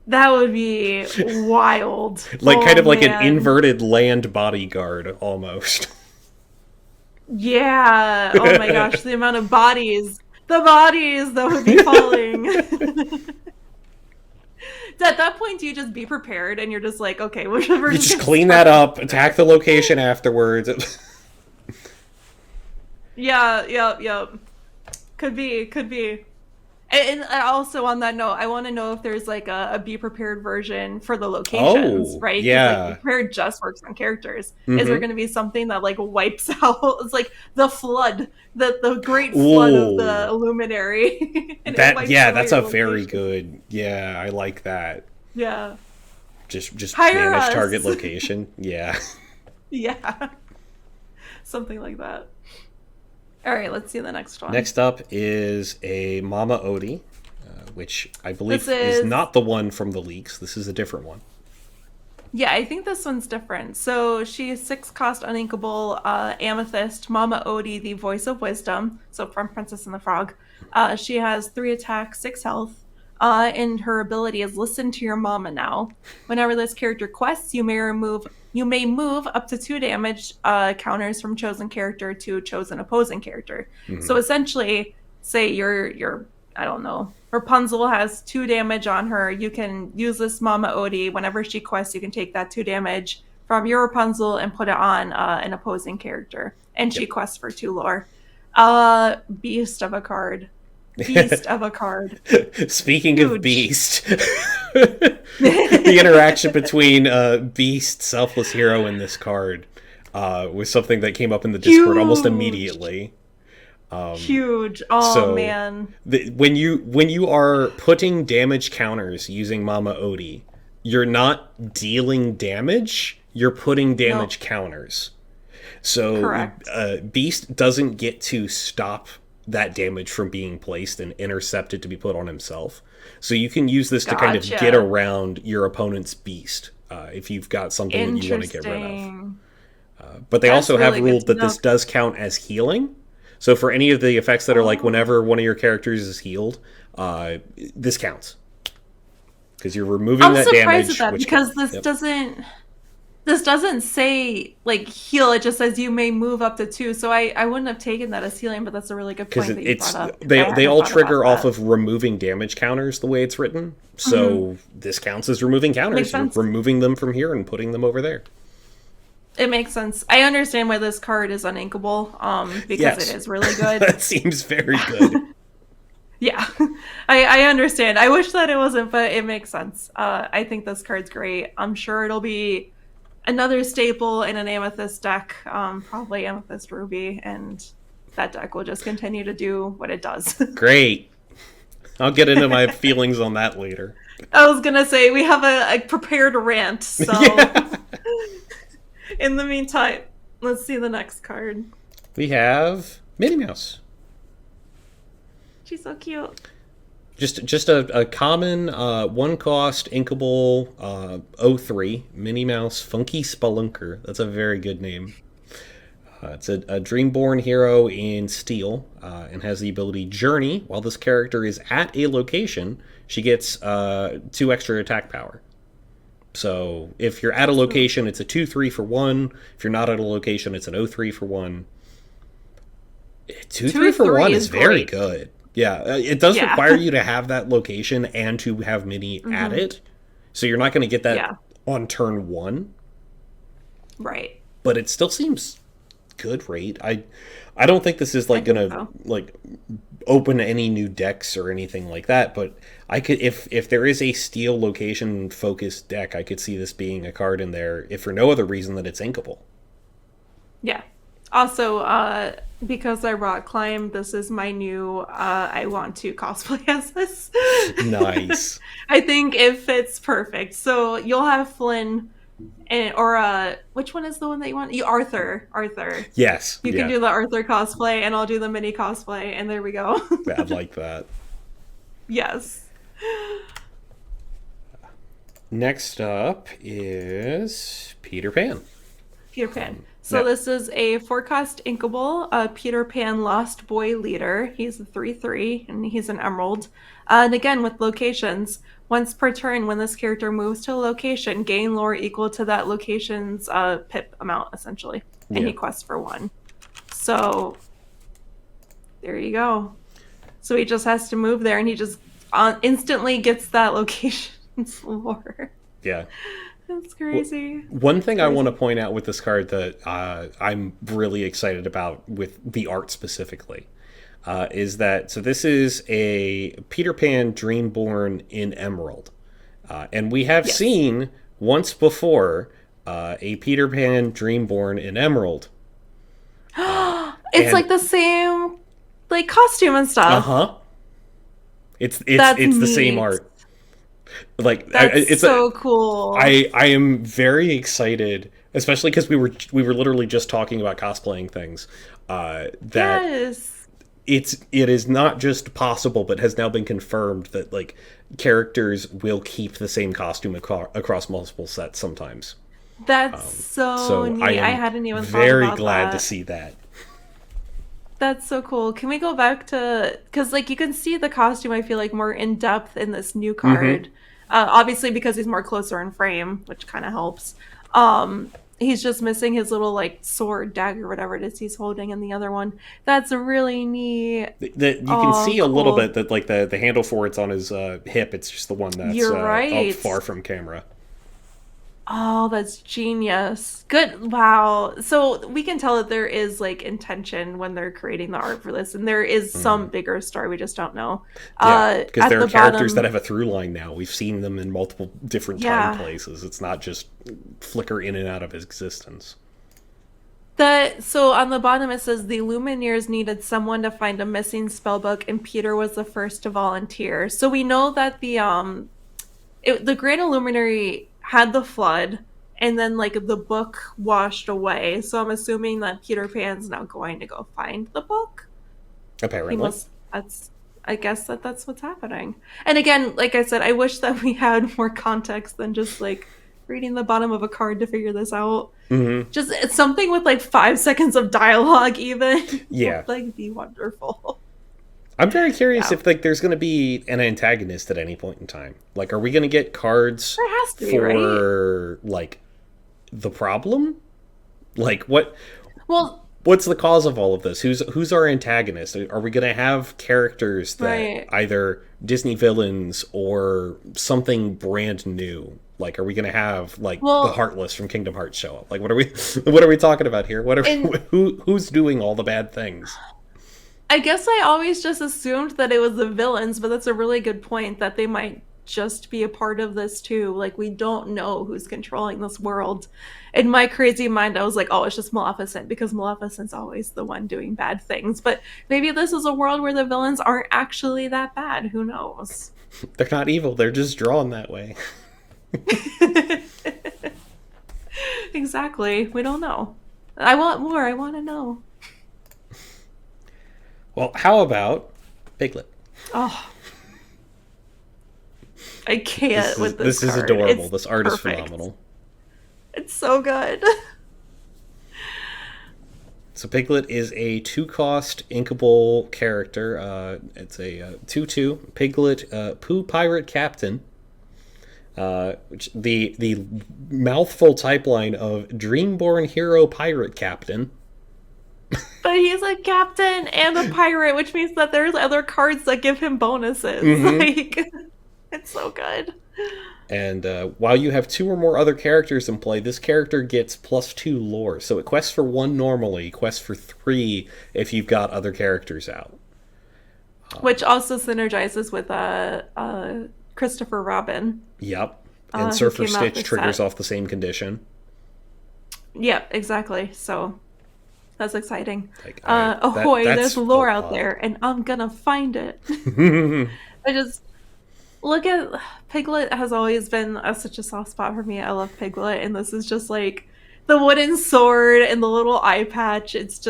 that would be wild. Like kind Oh of like an man. inverted land bodyguard almost. Yeah. Oh my gosh, the amount of bodies, the bodies that would be falling. At that point, do you just be prepared and you're just like, okay, we're You just just gonna clean that start. up, attack the location afterwards. Yeah, yep, yep. Could be, could be. And also on that note, I want to know if there's like a be prepared version for the locations, Oh, right? Because like be yeah. prepared just works on characters. Is there Mm-hmm. going to be something that like wipes out? It's like the flood, the great flood of the Ooh. Illuminary, and it That wipes yeah, away that's your a very location. good. Yeah, I like that. Yeah, Just hire banish target us. location. Yeah. Yeah, something like that. All right, let's see the next one. Next up is a Mama Odie, which I This believe is is not the one from the leaks. This is a different one. Yeah, I think this one's different. So she's 6 cost uninkable amethyst, Mama Odie, the voice of wisdom. So from Princess and the Frog. She has 3 attacks, 6 health. And her ability is listen to your mama now. Whenever this character quests, you may move up to 2 damage counters from chosen character to chosen opposing character. So Hmm. essentially, say you're I don't know. Rapunzel has 2 damage on her. You can use this Mama Odie. Whenever she quests, you can take that 2 damage from your Rapunzel and put it on an opposing character. And she Yep. quests for 2 lore. Beast of a card. Beast of a card. Speaking of Huge. Beast, the interaction between Beast, Selfless Hero, and this card was something that came up in the Discord almost Huge. immediately. Huge. Oh So man. when you are putting damage counters using Mama Odie, you're not dealing damage. You're putting Nope. damage counters. So Correct. Beast doesn't get to stop that damage from being placed and intercepted to be put on himself. So you can use this to kind of get Gotcha. around your opponent's Beast if you've got something that you want to get rid of. Interesting. But they That's also have really good ruled to that know. this does count as healing. So for any of the effects that are like Oh. whenever one of your characters is healed, this counts because you're removing I'm that surprised at damage, that which because counts. this Yep. doesn't say like heal. It just says you may move up to 2. So I wouldn't have taken that as healing, but that's a really good Because point that you brought it's up because I they hadn't all thought about trigger off that. of removing damage counters the way it's written. Hmm. So this counts as removing Makes counters. You're sense. removing them from here and putting them over there. It makes sense. I understand why this card is uninkable, because it Yes, is really good. that seems very good. Yeah, I understand. I wish that it wasn't, but it makes sense. I think this card's great. I'm sure it'll be another staple in an Amethyst deck, probably Amethyst Ruby, and that deck will just continue to do what it does. Great. I'll get into my feelings on that later. I was gonna say we have a prepared rant, so Yeah. in the meantime, let's see the next card. We have Minnie Mouse. She's so cute. Just a common one cost inkable 03 Minnie Mouse Funky Spelunker. That's a very good name. It's a Dreamborn hero in Steel and has the ability Journey. While this character is at a location, she gets 2 extra attack power. So if you're at a location, it's a 2/3 for 1. If you're not at a location, it's an 0/3 for 1. 2/3 for 1 is very good. Yeah, it does require you to have that location and to have Minnie at it. So you're not going to get that on turn 1. Right. But it still seems good rate. I don't think this is like going to like open any new decks or anything like that, but I could if there is a Steel location focused deck, I could see this being a card in there if for no other reason than it's inkable. Yeah. Also, because I rock climb, this is my new I want to cosplay as this. Nice. I think it fits perfect. So you'll have Flynn or which one is the one that you want? Arthur. Yes. You can do the Arthur cosplay and I'll do the Minnie cosplay and there we go. I'd like that. Yes. Next up is Peter Pan. Peter Pan. So this is a 4-cost inkable, Peter Pan Lost Boy Leader. He's a 3/3, and he's an emerald. And again, with locations, once per turn, when this character moves to a location, gain lore equal to that location's pip amount, essentially. And he quests for 1. So, there you go. So he just has to move there, and he just instantly gets that location's lore. Yeah. That's crazy. One thing I want to point out with this card that I'm really excited about with the art specifically is that, so this is a Peter Pan Dreamborn in Emerald. And we have seen once before a Peter Pan Dreamborn in Emerald. It's like the same like costume and stuff. Uh-huh. It's the same art. Like that's it's so cool. I am very excited, especially because we were literally just talking about cosplaying things. That it is not just possible, but has now been confirmed that like characters will keep the same costume across multiple sets sometimes. That's so neat. I hadn't even thought about that. Very glad to see that. That's so cool. Can we go back to, because like you can see the costume, I feel like more in depth in this new card. Obviously because he's more closer in frame, which kind of helps. He's just missing his little like sword, dagger, whatever it is he's holding in the other one. That's really neat. You can see a little bit that like the handle for it's on his hip. It's just the one that's up far from camera. Oh, that's genius. Good. Wow. So we can tell that there is like intention when they're creating the art for this, and there is some bigger story we just don't know. Yeah, because there are characters that have a through line now. We've seen them in multiple different time places. It's not just flicker in and out of existence. So on the bottom it says the Lumineers needed someone to find a missing spellbook, and Peter was the first to volunteer. So we know that the Grand Illuminary had the flood, and then like the book washed away. So I'm assuming that Peter Pan's now going to go find the book. Apparently, I guess that's what's happening. And again, like I said, I wish that we had more context than just like reading the bottom of a card to figure this out. Just it's something with like 5 seconds of dialogue, even. Yeah, would, like be wonderful. I'm very curious if like there's going to be an antagonist at any point in time. Like, are we going to get cards for like the problem? Like what? Well, what's the cause of all of this? Who's our antagonist? Are we going to have characters that either Disney villains or something brand new? Like, are we going to have like the Heartless from Kingdom Hearts show up? Like, what are we talking about here? Who's doing all the bad things? I guess I always just assumed that it was the villains, but that's a really good point that they might just be a part of this too. Like, we don't know who's controlling this world. In my crazy mind, I was like, oh, it's just Maleficent, because Maleficent's always the one doing bad things. But maybe this is a world where the villains aren't actually that bad. Who knows? They're not evil. They're just drawn that way. Exactly. We don't know. I want more. I want to know. Well, how about Piglet? Oh, I can't with this This is card. adorable. It's This art is perfect. phenomenal. It's so good. So Piglet is a 2-cost inkable character. It's a 2/2 Piglet Pooh Pirate Captain. Which the mouthful type line of Dreamborn Hero Pirate Captain. But he's a captain and a pirate, which means that there's other cards that give him bonuses. Mm-hmm. Like, it's so good. And while you have 2 or more other characters in play, this character gets +2 lore. So it quests for 1 normally, quests for 3 if you've got other characters out. Which also synergizes with Christopher Robin, Yep. And who Surfer came out Stitch this triggers set. off the same condition. Yep, exactly. So that's exciting. Like Ahoy, there's that's lore out odd. there, and I'm gonna find it. I just look at Piglet has always been such a soft spot for me. I love Piglet, and this is just like the wooden sword and the little eye patch. It's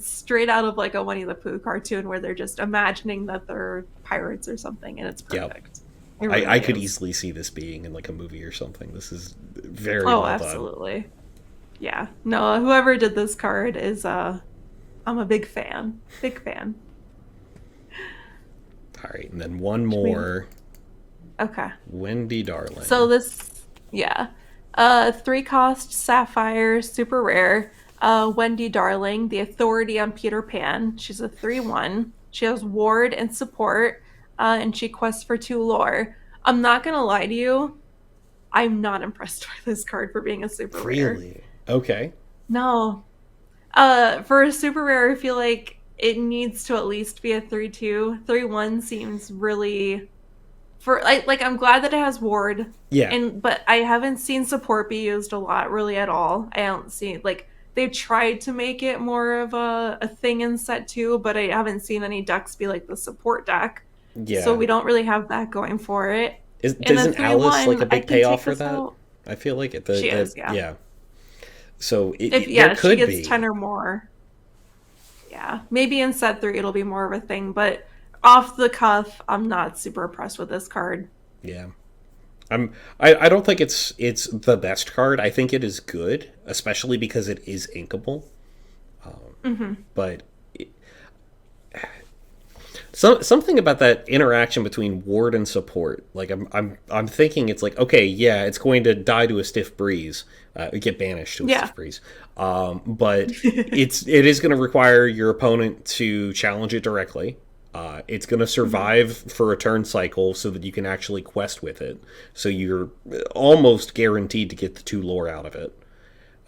straight out of like a Winnie the Pooh cartoon where they're just imagining that they're pirates or something, and it's Yep. perfect. It I really could is. easily see this being in like a movie or something. This is very Oh, well done. absolutely. Yeah. No, whoever did this card is I'm a big fan. Big fan. All right, and then one Should we more. Okay. Wendy So Darling. this, yeah, 3 cost sapphire, super rare. Wendy Darling, the authority on Peter Pan. She's a 3/1. She has ward and support, and she quests for 2 lore. I'm not gonna lie to you, I'm not impressed by this card for being a super rare. Really? Okay. No, for a super rare, I feel like it needs to at least be a 3/2. 3/1 seems really for like I'm glad that it has ward Yeah. and but I haven't seen support be used a lot really at all. I don't see like they've tried to make it more of a thing in set two, but I haven't seen any decks be like the support deck. So Yeah. we don't really have that going for it. In a Isn't three Alice like one, a I big can payoff take for this that? out. I feel like it. She is, yeah. Yeah. So If there yeah, she could gets be. 10 or more. Yeah. Maybe in set three it'll be more of a thing, but off the cuff, I'm not super impressed with this card. Yeah. I don't think it's the best card. I think it is good, especially because it is inkable. Hmm. But something about that interaction between ward and support, like I'm thinking it's like, okay, yeah, it's going to die to a stiff breeze, get banished to a Yeah. stiff breeze, but it is going to require your opponent to challenge it directly. It's going to Hmm. survive for a turn cycle so that you can actually quest with it. So you're almost guaranteed to get the 2 lore out of it.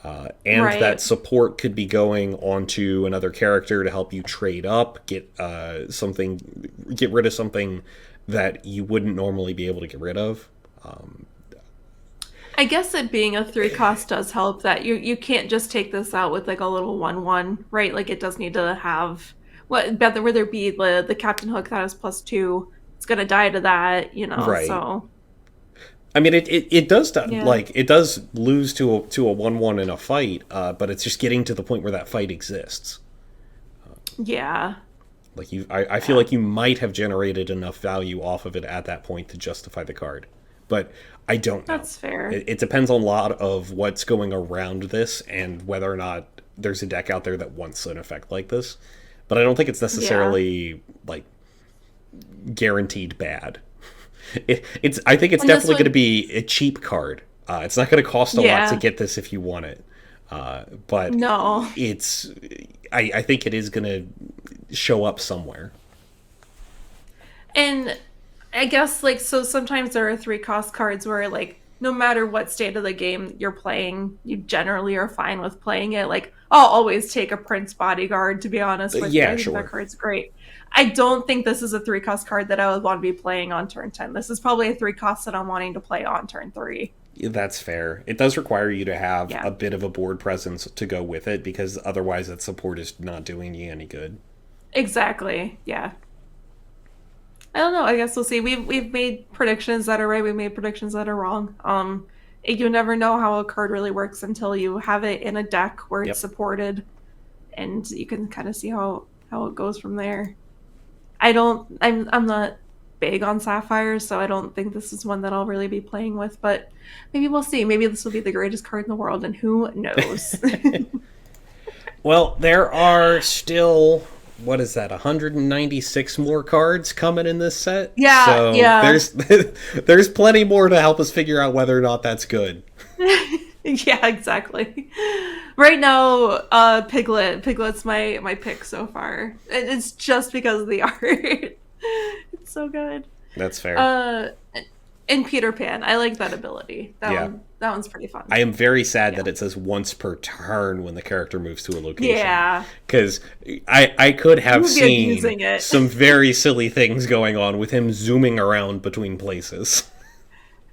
And that Right. support could be going onto another character to help you trade up, get rid of something that you wouldn't normally be able to get rid of. I guess it being a 3 cost does help that you can't just take this out with like a little 1/1, right? Like it does need to have what whether it be the Captain Hook that has +2, it's gonna die to that, Right. so I mean, it does yeah. like it does lose to a 1/1 in a fight, but it's just getting to the point where that fight exists. Yeah. Like I feel Yeah. like you might have generated enough value off of it at that point to justify the card, but I don't know. That's fair. It depends on a lot of what's going around this and whether or not there's a deck out there that wants an effect like this. But I don't think it's Yeah. necessarily like guaranteed bad. It's I think it's And this definitely going to would be a cheap card. It's not going to cost a lot to yeah. get this if you want it, but No. it's I think it is going to show up somewhere. And I guess like so sometimes there are 3 cost cards where like no matter what state of the game you're playing, you generally are fine with playing it. Like I'll always take a Prince Bodyguard to be honest with you. Yeah, I think that sure. card's great. I don't think this is a 3 cost card that I would want to be playing on turn 10. This is probably a 3 cost that I'm wanting to play on turn 3. That's fair. It does require you to have Yeah. a bit of a board presence to go with it because otherwise that support is not doing you any good. Exactly. Yeah. I don't know. I guess we'll see. We've made predictions that are right. We made predictions that are wrong. You never know how a card really works until you have it in a deck where it's Yep. supported, and you can kind of see how it goes from there. I don't. I'm not. big on sapphires, so I don't think this is one that I'll really be playing with, but maybe we'll see. Maybe this will be the greatest card in the world, and who knows? Well, there are still, what is that, 196 more cards coming in this set. Yeah, So yeah. there's plenty more to help us figure out whether or not that's good. Yeah, exactly. Right now, Piglet's my pick so far. It's just because of the art. It's so good. That's fair. Uh, and Peter Pan, I like that ability. Yeah. That one's pretty fun. I am very sad Yeah. that it says once per turn when the character moves to a location. Yeah. Because I could You have would be seen abusing it. some very silly things going on with him zooming around between places.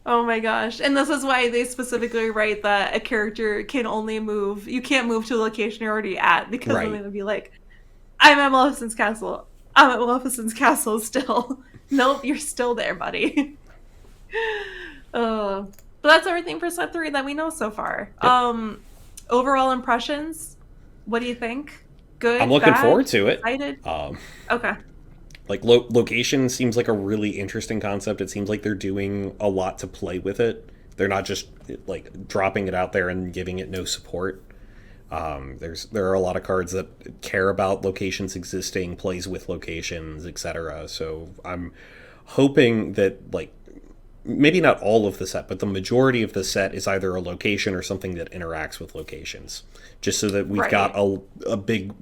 Oh my gosh. And this is why they specifically write that a character can only move. You can't move to a location you're already at because then Right. they would be like, I'm at Maleficent's castle. I'm at Maleficent's castle still. Nope, you're still there, buddy. But that's everything for set three that we know so far. Yep. Overall impressions, what do you think? I'm Good, looking bad, forward to it. excited? Um, Okay. like location seems like a really interesting concept. It seems like they're doing a lot to play with it. They're not just like dropping it out there and giving it no support. There are a lot of cards that care about locations existing, plays with locations, etc. So I'm hoping that like maybe not all of the set, but the majority of the set is either a location or something that interacts with locations, just so that we've got Right. a big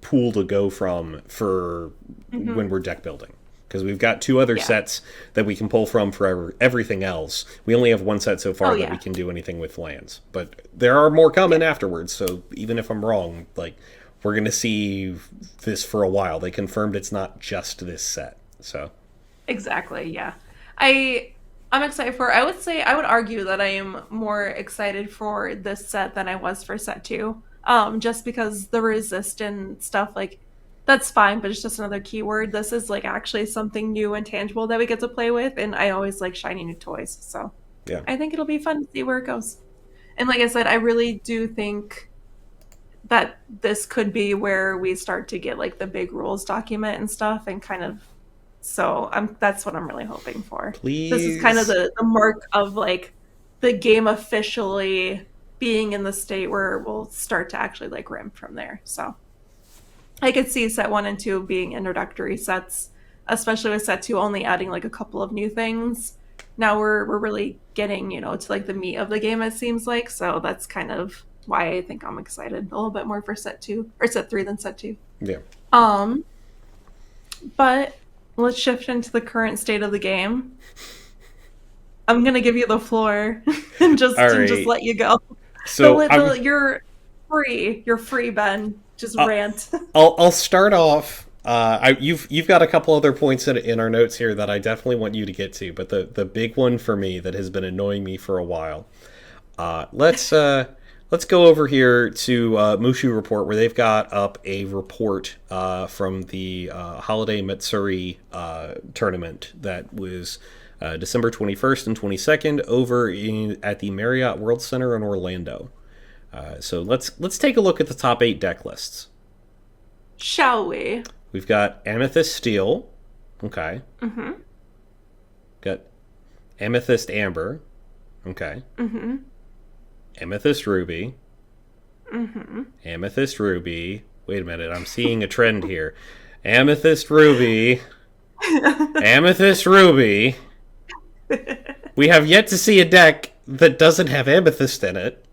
pool to go from for Mm-hmm. when we're deck building. Because we've got two other Yeah. sets that we can pull from for everything else. We only have one set so far Oh, that we yeah. can do anything with lands, but there are more coming afterwards. So even if I'm wrong, like we're gonna see this for a while. They confirmed it's not just this set. So Exactly. Yeah. I I'm excited for. I would say I would argue that I am more excited for this set than I was for set two. Just because the resist and stuff like that's fine, but it's just another keyword. This is like actually something new and tangible that we get to play with, and I always like shiny new toys. So yeah, I think it'll be fun to see where it goes. And like I said, I really do think that this could be where we start to get like the big rules document and stuff and kind of so I'm that's what I'm really hoping for. This is kind of please. the mark of like the game officially being in the state where we'll start to actually like ramp from there. So I could see set one and two being introductory sets, especially with set two only adding like a couple of new things. Now we're really getting, to like the meat of the game it seems like. So that's kind of why I think I'm excited a little bit more for set two or set three than set two. Yeah. Um, but let's shift into the current state of the game. I'm gonna give you the floor All and just right. let you go. So You're free. You're free, Ben. Just uh, rant. I'll start off. You've got a couple other points in our notes here that I definitely want you to get to, but the big one for me that has been annoying me for a while. Let's go over here to Mushu Report, where they've got up a report from the Holiday Matsuri tournament that was December 21st and 22nd over at the Marriott World Center in Orlando. So let's take a look at the top 8 deck lists. Shall we? We've got Amethyst Steel. Okay. Mm-hmm. Got Amethyst Amber. Okay. Mm-hmm. Amethyst Ruby. Mm-hmm. Amethyst Ruby. Wait a minute, I'm seeing a trend here. Amethyst Ruby. Amethyst Ruby. We have yet to see a deck that doesn't have Amethyst in it.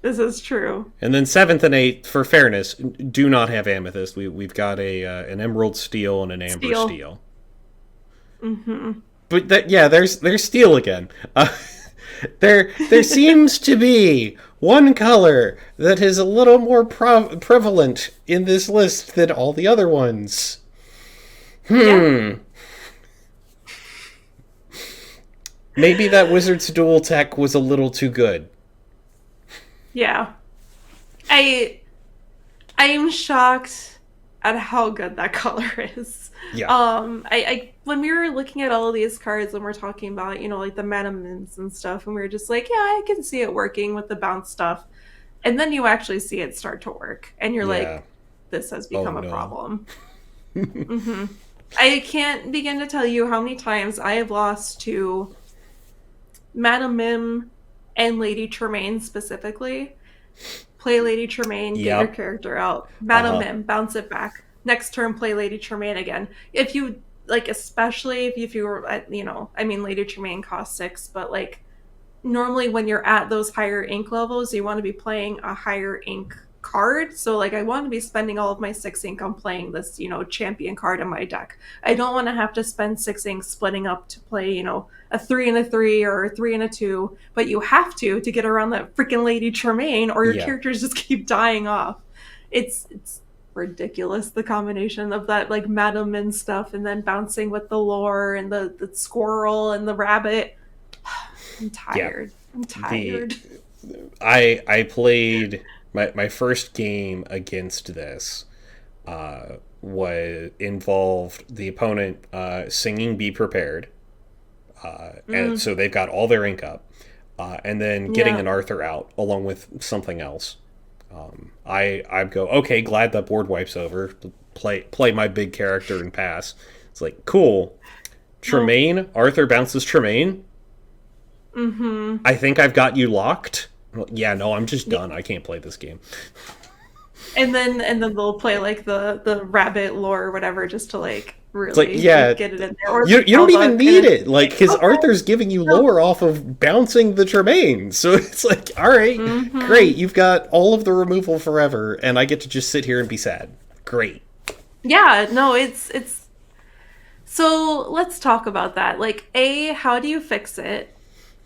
This is true. And then 7th and 8th, for fairness, do not have Amethyst. We've got an Emerald Steel and an Amber Steel. Mm-hmm. But there's Steel again. There seems to be one color that is a little more prevalent in this list than all the other ones. Yeah. Maybe that Wizard's Duel tech was a little too good. Yeah. I I'm shocked at how good that color is. Yeah. I when we were looking at all of these cards and we're talking about, like the mana mints and stuff, and we were just like, yeah, I can see it working with the bounce stuff. And then you actually see it start to work, and you're Yeah. like, this has Oh become a no. problem. Mm-hmm. I can't begin to tell you how many times I have lost to Madame Mim and Lady Tremaine specifically. Play Lady Tremaine, get your Yep. character out. Madame Uh-huh. Mim, bounce it back. Next turn, play Lady Tremaine again. If you like, especially if you were at, I mean, Lady Tremaine costs 6, but like normally when you're at those higher ink levels, you want to be playing a higher ink card. So like I want to be spending all of my 6 ink on playing this, champion card in my deck. I don't want to have to spend 6 ink splitting up to play, a 3 and a 3 or a 3 and a 2, but you have to get around that freaking Lady Tremaine or your Yeah. characters just keep dying off. It's ridiculous, the combination of that like Madam Min stuff and then bouncing with the lore and the squirrel and the rabbit. I'm Yeah. tired. I'm The tired. I played my first game against this was involved the opponent singing "Be Prepared," and Mm, so they've got all their ink up, and then getting yeah. an Arthur out along with something else. I go, okay, glad that board wipes over. Play my big character and pass. It's like cool. Well, Tremaine, Arthur bounces Tremaine. mm-hmm. I think I've got you locked. Well, yeah, no, I'm just Yeah. done. I can't play this game. And then they'll play like the rabbit lore or whatever just to like It's like, really yeah, like get it in there. Or you the don't even Zelda and need it's it. Like, like, his okay, Arthur's giving you no. lore off of bouncing the Tremaine. So it's like, all right, Mm-hmm. great. You've got all of the removal forever, and I get to just sit here and be sad. Great. Yeah, no, it's so let's talk about that. Like, A, how do you fix it?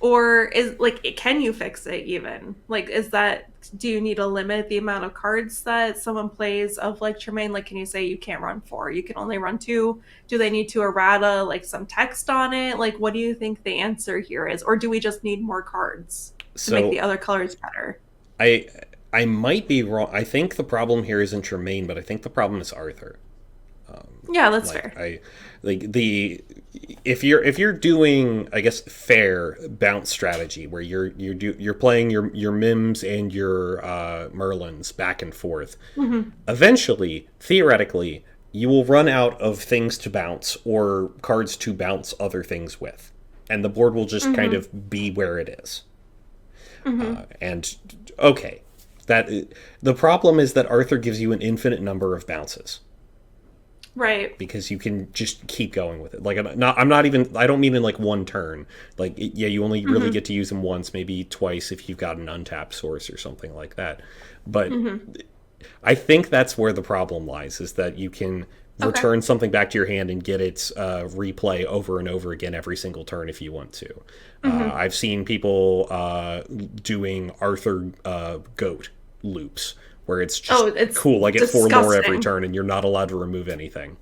Or is like can you fix it even? Like is that do you need to limit the amount of cards that someone plays of like Tremaine? Like can you say you can't run 4, you can only run 2? Do they need to errata like some text on it? Like what do you think the answer here is? Or do we just need more cards to make the So other colors better? I I might be wrong. I think the problem here isn't Tremaine, but I think the problem is Arthur. Yeah, that's Like fair. I like the if you're doing, I guess, fair bounce strategy where you're playing your Mims and your Merlins back and forth. Hmm. Eventually, theoretically, you will run out of things to bounce or cards to bounce other things with, and the board will just kind Hmm. of be where it is. Hmm. And okay, that the problem is that Arthur gives you an infinite number of bounces Right. because you can just keep going with it. Like I'm not even. I don't mean in like one turn. Like yeah, you only really Hmm. get to use them once, maybe twice if you've got an untapped source or something like that. But Hmm. I think that's where the problem lies: is that you can Okay. return something back to your hand and get its replay over and over again every single turn if you want to. Hmm. I've seen people doing Arthur goat loops where it's Oh, just it's cool. I get 4 more every disgusting. turn, and you're not allowed to remove anything.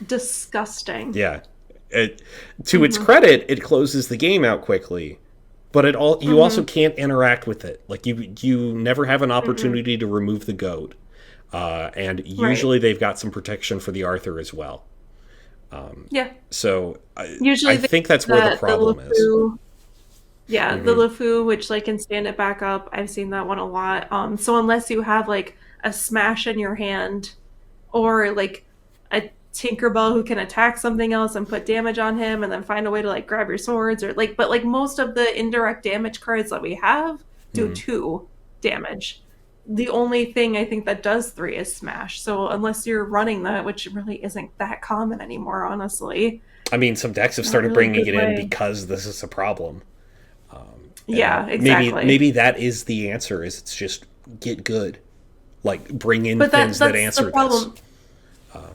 Disgusting. Yeah, it, to its Hmm. credit, it closes the game out quickly, but you also Hmm. can't interact with it. Like you never have an Hmm. opportunity to remove the goat, and Right. usually they've got some protection for the Arthur as well. Yeah. So I Usually think that's where the the problem is. LeFou, yeah, the Hmm. LeFou, which like can stand it back up. I've seen that one a lot. So unless you have like a smash in your hand, or like a Tinkerbell who can attack something else and put damage on him, and then find a way to like grab your swords, or like, but like most of the indirect damage cards that we have do Hmm. 2 damage. The only thing I think that does 3 is smash. So unless you're running that, which really isn't that common anymore, honestly, I mean, some decks have not started really a bringing good it in way. because this is a problem, and Yeah, maybe exactly. maybe that is the answer. Is it's just get good, like bring in But things that that's the answer this. problem.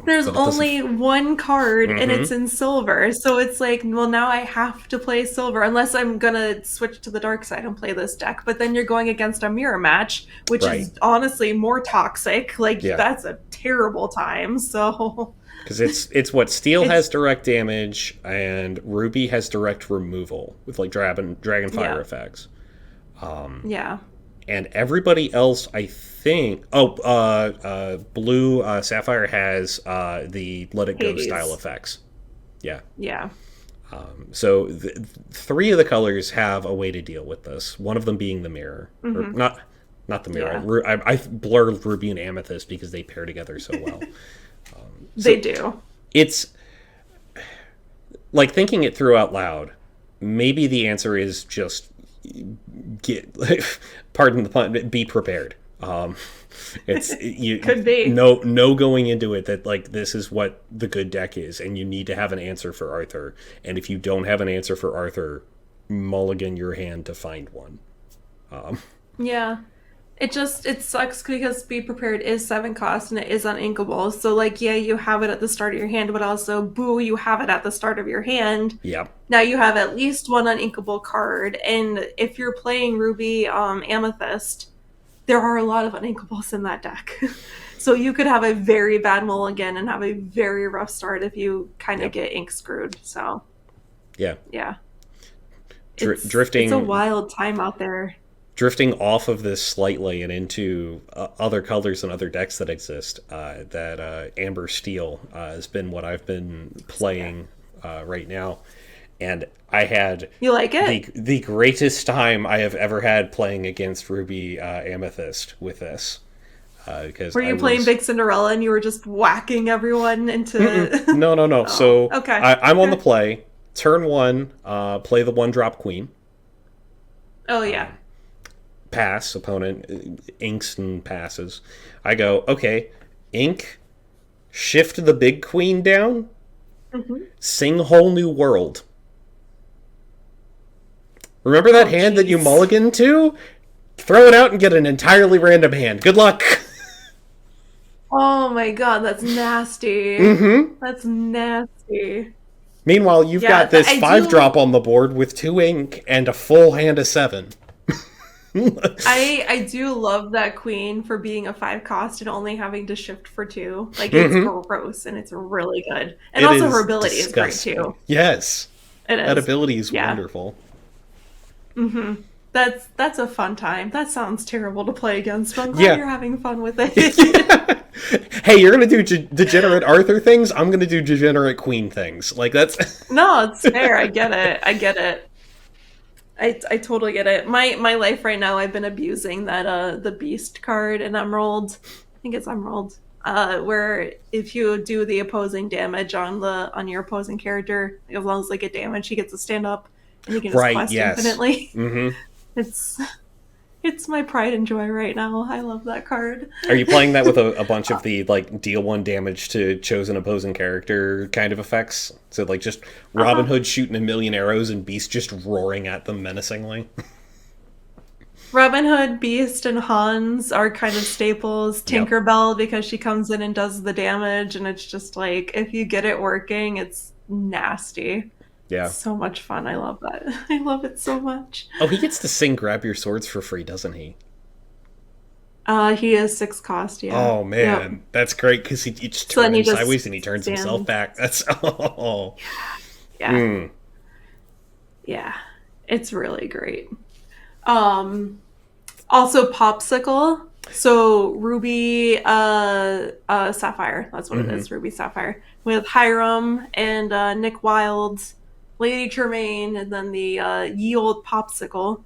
There's But it doesn't. only one card and Hmm. it's in silver. So it's like, well, now I have to play silver unless I'm gonna switch to the dark side and play this deck. But then you're going against a mirror match, which Right. is honestly more toxic. Like Yeah. that's a terrible time. So Because it's what Steel has it's direct damage and Ruby has direct removal with like dragon fire yeah. effects. Yeah. And everybody else, I think. Oh, Blue Sapphire has the Let It Go style Hades. effects. Yeah. Yeah. So 3 of the colors have a way to deal with this. One of them being the mirror, or Hmm. not the mirror. Yeah. I blurred Ruby and Amethyst because they pair together so well. They So do. It's like thinking it through out loud. Maybe the answer is just get, pardon the pun, be prepared. It's you Could be. no going into it that like this is what the good deck is, and you need to have an answer for Arthur. And if you don't have an answer for Arthur, mulligan your hand to find one. Yeah. It sucks because Be Prepared is 7 cost and it is uninkable. So like yeah, you have it at the start of your hand, but also boo, you have it at the start of your hand. Yeah, Now you have at least one uninkable card, and if you're playing Ruby Amethyst, there are a lot of uninkables in that deck. So you could have a very bad mulligan and have a very rough start if you kind of yeah, get ink screwed. So yeah. yeah, it's a Drifting wild time out there. off of this slightly and into other colors and other decks that exist. That Amber Steel has been what I've been playing right now, and I had You like it? the greatest time I have ever had playing against Ruby Amethyst with this. Because Were I you playing was Big Cinderella and you were just whacking everyone into? no. Oh, So okay. I'm on the Okay. play. Turn one, play the 1-drop queen. Oh yeah. Pass, opponent inks and passes. I go, okay, ink, shift the big queen down, Hmm. sing Whole New World. Remember that Oh hand that you jeez. mulligan to? Throw it out and get an entirely random hand. Good luck. Oh my god, that's nasty. Mm-hmm. That's nasty. Meanwhile, you've Yeah, got this I 5-drop do. on the board with 2 ink and a full hand of 7. I do love that queen for being a 5 cost and only having to shift for 2. Like it's Mm-hmm. gross and it's really good. And It also her is ability is great disgusting. too. Yes, It that is. ability is Yeah. wonderful. Mm-hmm. That's a fun time. That sounds terrible to play against, but I'm glad Yeah. you're having fun with it. Hey, you're gonna do degenerate Arthur things. I'm gonna do degenerate Queen things. Like that's No, it's fair. I get it. I get it. I totally get it. My life right now, I've been abusing that the Beast card in Emerald. I think it's Emerald. Where if you do the opposing damage on your opposing character, as long as they get damage, he gets to stand up and he can just right. quest Yes. infinitely. Mm-hmm. It's it's my pride and joy right now. I love that card. Are you playing that with a bunch of the like deal 1 damage to chosen opposing character kind of effects? So like just Robin Uh-huh. Hood shooting a million arrows and Beast just roaring at them menacingly. Robin Hood, Beast, and Hans are kind of staples. Yep. Tinkerbell because she comes in and does the damage, and it's just like if you get it working, it's nasty. Yeah. So much fun. I love that. I love it so much. Oh, he gets to sing "Grab Your Swords" for free, doesn't he? He is 6 cost. Yeah. Oh Yep. man, that's great because he just So turns then him he sideways just and he turns himself stands. back. That's oh. Yeah. Mm. Yeah. It's really great. Um. Also, Popsicle. So Ruby, Sapphire. That's what it Hmm. is. Ruby Sapphire with Hiram and Nick Wilde, Lady Tremaine, and then the ye old Popsicle.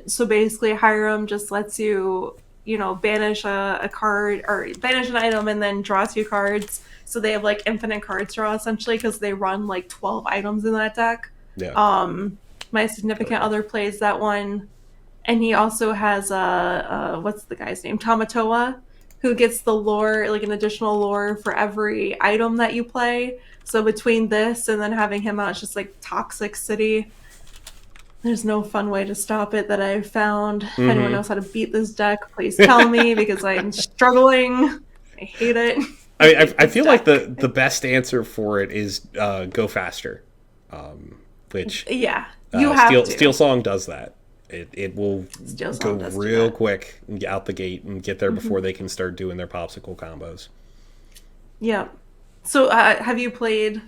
So basically, Hiram just lets you, banish a card or banish an item and then draw 2 cards. So they have like infinite cards draw essentially because they run like 12 items in that deck. Yeah. My Oh significant yeah. other plays that one, and he also has what's the guy's name? Tamatoa, who gets the lore, like an additional lore for every item that you play. So between this and then having him out, it's just like Toxic City. There's no fun way to stop it that I've found. If anyone Hmm. knows how to beat this deck, please tell me because I'm struggling. I hate it. I hate I this feel like deck. the best answer for it is go faster, which Yeah, you have Steel to. Song does that. It will Steel go Song does do real that. quick and get out the gate and get there before Hmm. they can start doing their popsicle combos. Yeah. So, have you played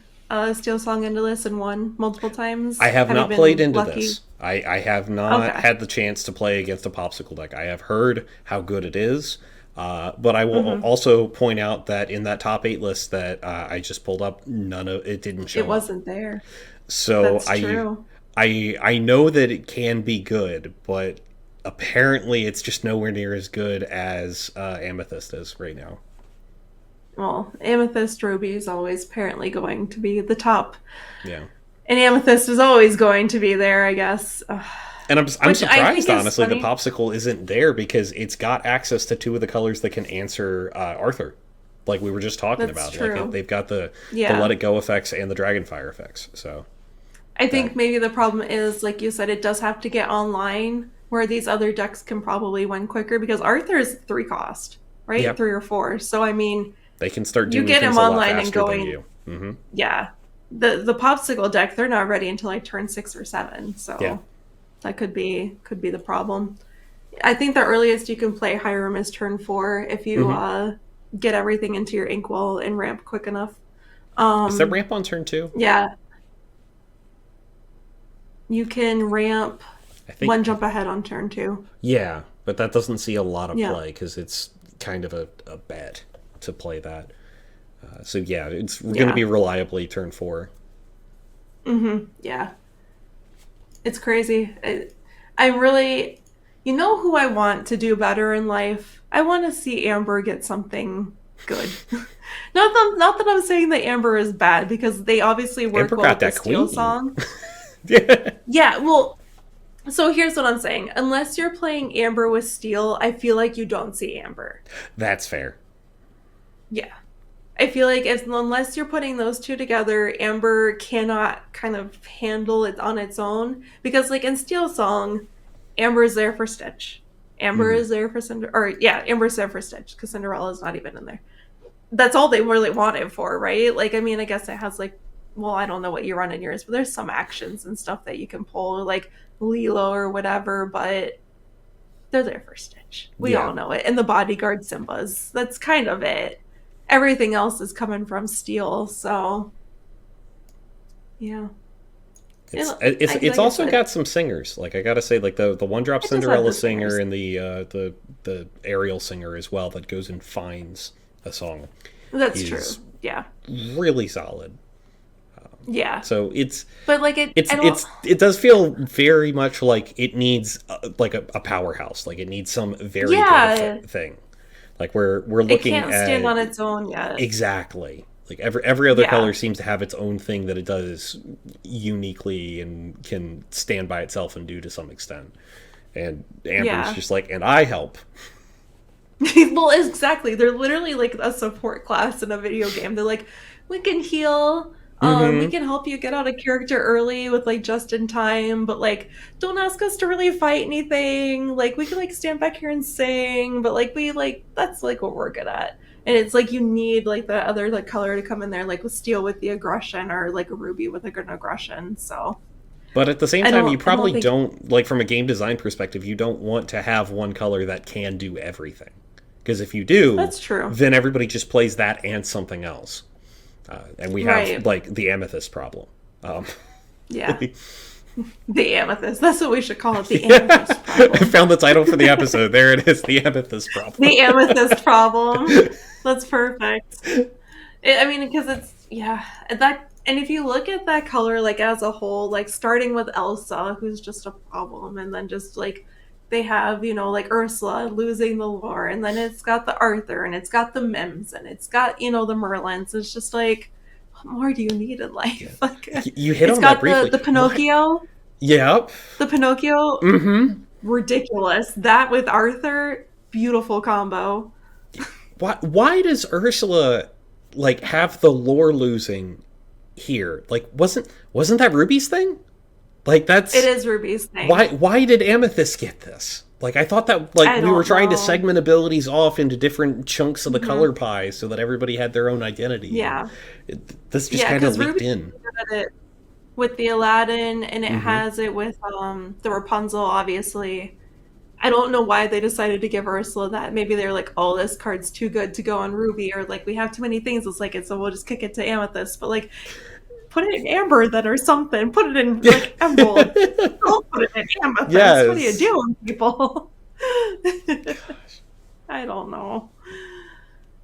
Steel Song into this and won multiple times? I have Have you not played been into lucky? this. I have not Okay. had the chance to play against a popsicle deck. I have heard how good it is, but I will Hmm. also point out that in that top 8 list that I just pulled up, none of it didn't It show up. wasn't there. So That's true. I know that it can be good, but apparently it's just nowhere near as good as Amethyst is right now. well, Amethyst Ruby is always apparently going to be the top. Yeah. And Amethyst is always going to be there, I guess. And I'm Which I think surprised, is honestly, the funny. popsicle isn't there because it's got access to two of the colors that can answer Arthur, like we were just talking That's about. Like true. they've got the Yeah. Let It Go effects and the Dragonfire effects. So I that think maybe the problem is, like you said, it does have to get online where these other decks can probably win quicker because Arthur is 3 cost, right? yeah, 3 or 4. So, I mean, they can start you doing get things him a lot online and faster than going, you. Hmm. yeah. The popsicle deck, they're not ready until like turn 6 or 7. Yeah. So that could be the problem. I think the earliest you can play Hiram is turn 4 if you Hmm. get everything into your inkwell and ramp quick enough. Is there Um, ramp on turn two? yeah, you can ramp I think. one jump ahead on turn 2. Yeah, but that doesn't see a lot of Yeah, play because it's kind of a bet to play that. So yeah, it's going to yeah, be reliably turn four. yeah. It's crazy. I really, you know who I want to do better in life? I want to see Amber get something good. Not that I'm saying that Amber is bad because they obviously work Emperor well got with the that Steel queen. song. Yeah, Yeah, well, so here's what I'm saying. Unless you're playing Amber with Steel, I feel like you don't see Amber. that's fair. Yeah. I feel like if unless you're putting those two together, Amber cannot kind of handle it on its own. Because like in Steel Song, Amber is there for Stitch. Amber Hmm. is there for Amber's there for Stitch because Cinderella's not even in there. That's all they really want it for, right? Like, I mean, I guess it has like, well, I don't know what you run in yours, but there's some actions and stuff that you can pull, like Lilo or whatever. But they're there for Stitch. We Yeah, all know it. And the bodyguard Simbas. That's kind of it. Everything else is coming from Steel, so yeah. it's Like I also said, got some singers. Like I gotta say, like the one drop it does have Cinderella the singer singers. and the Ariel singer as well that goes and finds a song That's true. is Yeah. really solid. Yeah. So But like I don't. it does feel very much like it needs like a powerhouse. Like it needs some very good Yeah. thing. Like we're It looking can't stand at on its own yet. exactly like every other color Yeah. seems to have its own thing that it does uniquely and can stand by itself and do to some extent. And Amber's Yeah. just like, and I help. Well, exactly. They're literally like a support class in a video game. They're like, we can heal. We Mm-hmm. can help you get out of character early with like just in time, but like don't ask us to really fight anything. Like we can like stand back here and sing, but like we like that's like what we're good at. And it's like you need like the other like color to come in there, like with steel with the aggression or like a ruby with a good aggression. So But at the same I time, you don't I don't probably think don't like from a game design perspective, you don't want to have one color that can do everything. Because if you do, that's true. then everybody just plays that and something else. And we have Right. like the amethyst problem. Um, Yeah. The amethyst. That's what we should call it, the yeah, amethyst I problem. found the title for the episode. There it is, the amethyst problem. The amethyst problem. That's perfect. I mean, because it's yeah that, and if you look at that color like as a whole, like starting with Elsa, who's just a problem, and then just like they have like Ursula losing the lore, and then it's got the Arthur, and it's got the Mims, and it's got the Merlins. It's just like what more do you need in Yeah. life? Like You hit it's on that got the briefly. the What? Pinocchio, Yep. the Pinocchio, Mm-hmm. ridiculous. That with Arthur, beautiful combo. Why does Ursula like have the lore losing here? Like wasn't that Ruby's thing? Like It that's is Ruby's why thing. did Amethyst get this? Like I thought that like I we were don't trying to know. segment abilities off into different chunks of the Hmm. color pie so that everybody had their own identity, and Yeah. this just Yeah, kind of because leaked Ruby in. had it with the Aladdin, and it Hmm. has it with the Rapunzel, obviously. I don't know why they decided to give Ursula that. Maybe they were like, "Oh, this card's too good to go on Ruby," or like, "We have too many things." It's like it, so we'll just kick it to Amethyst. But like, put it in Amber then, or something. Put it in like Emerald. Don't put it in Amethyst. What are you Yes. doing, people? I don't know.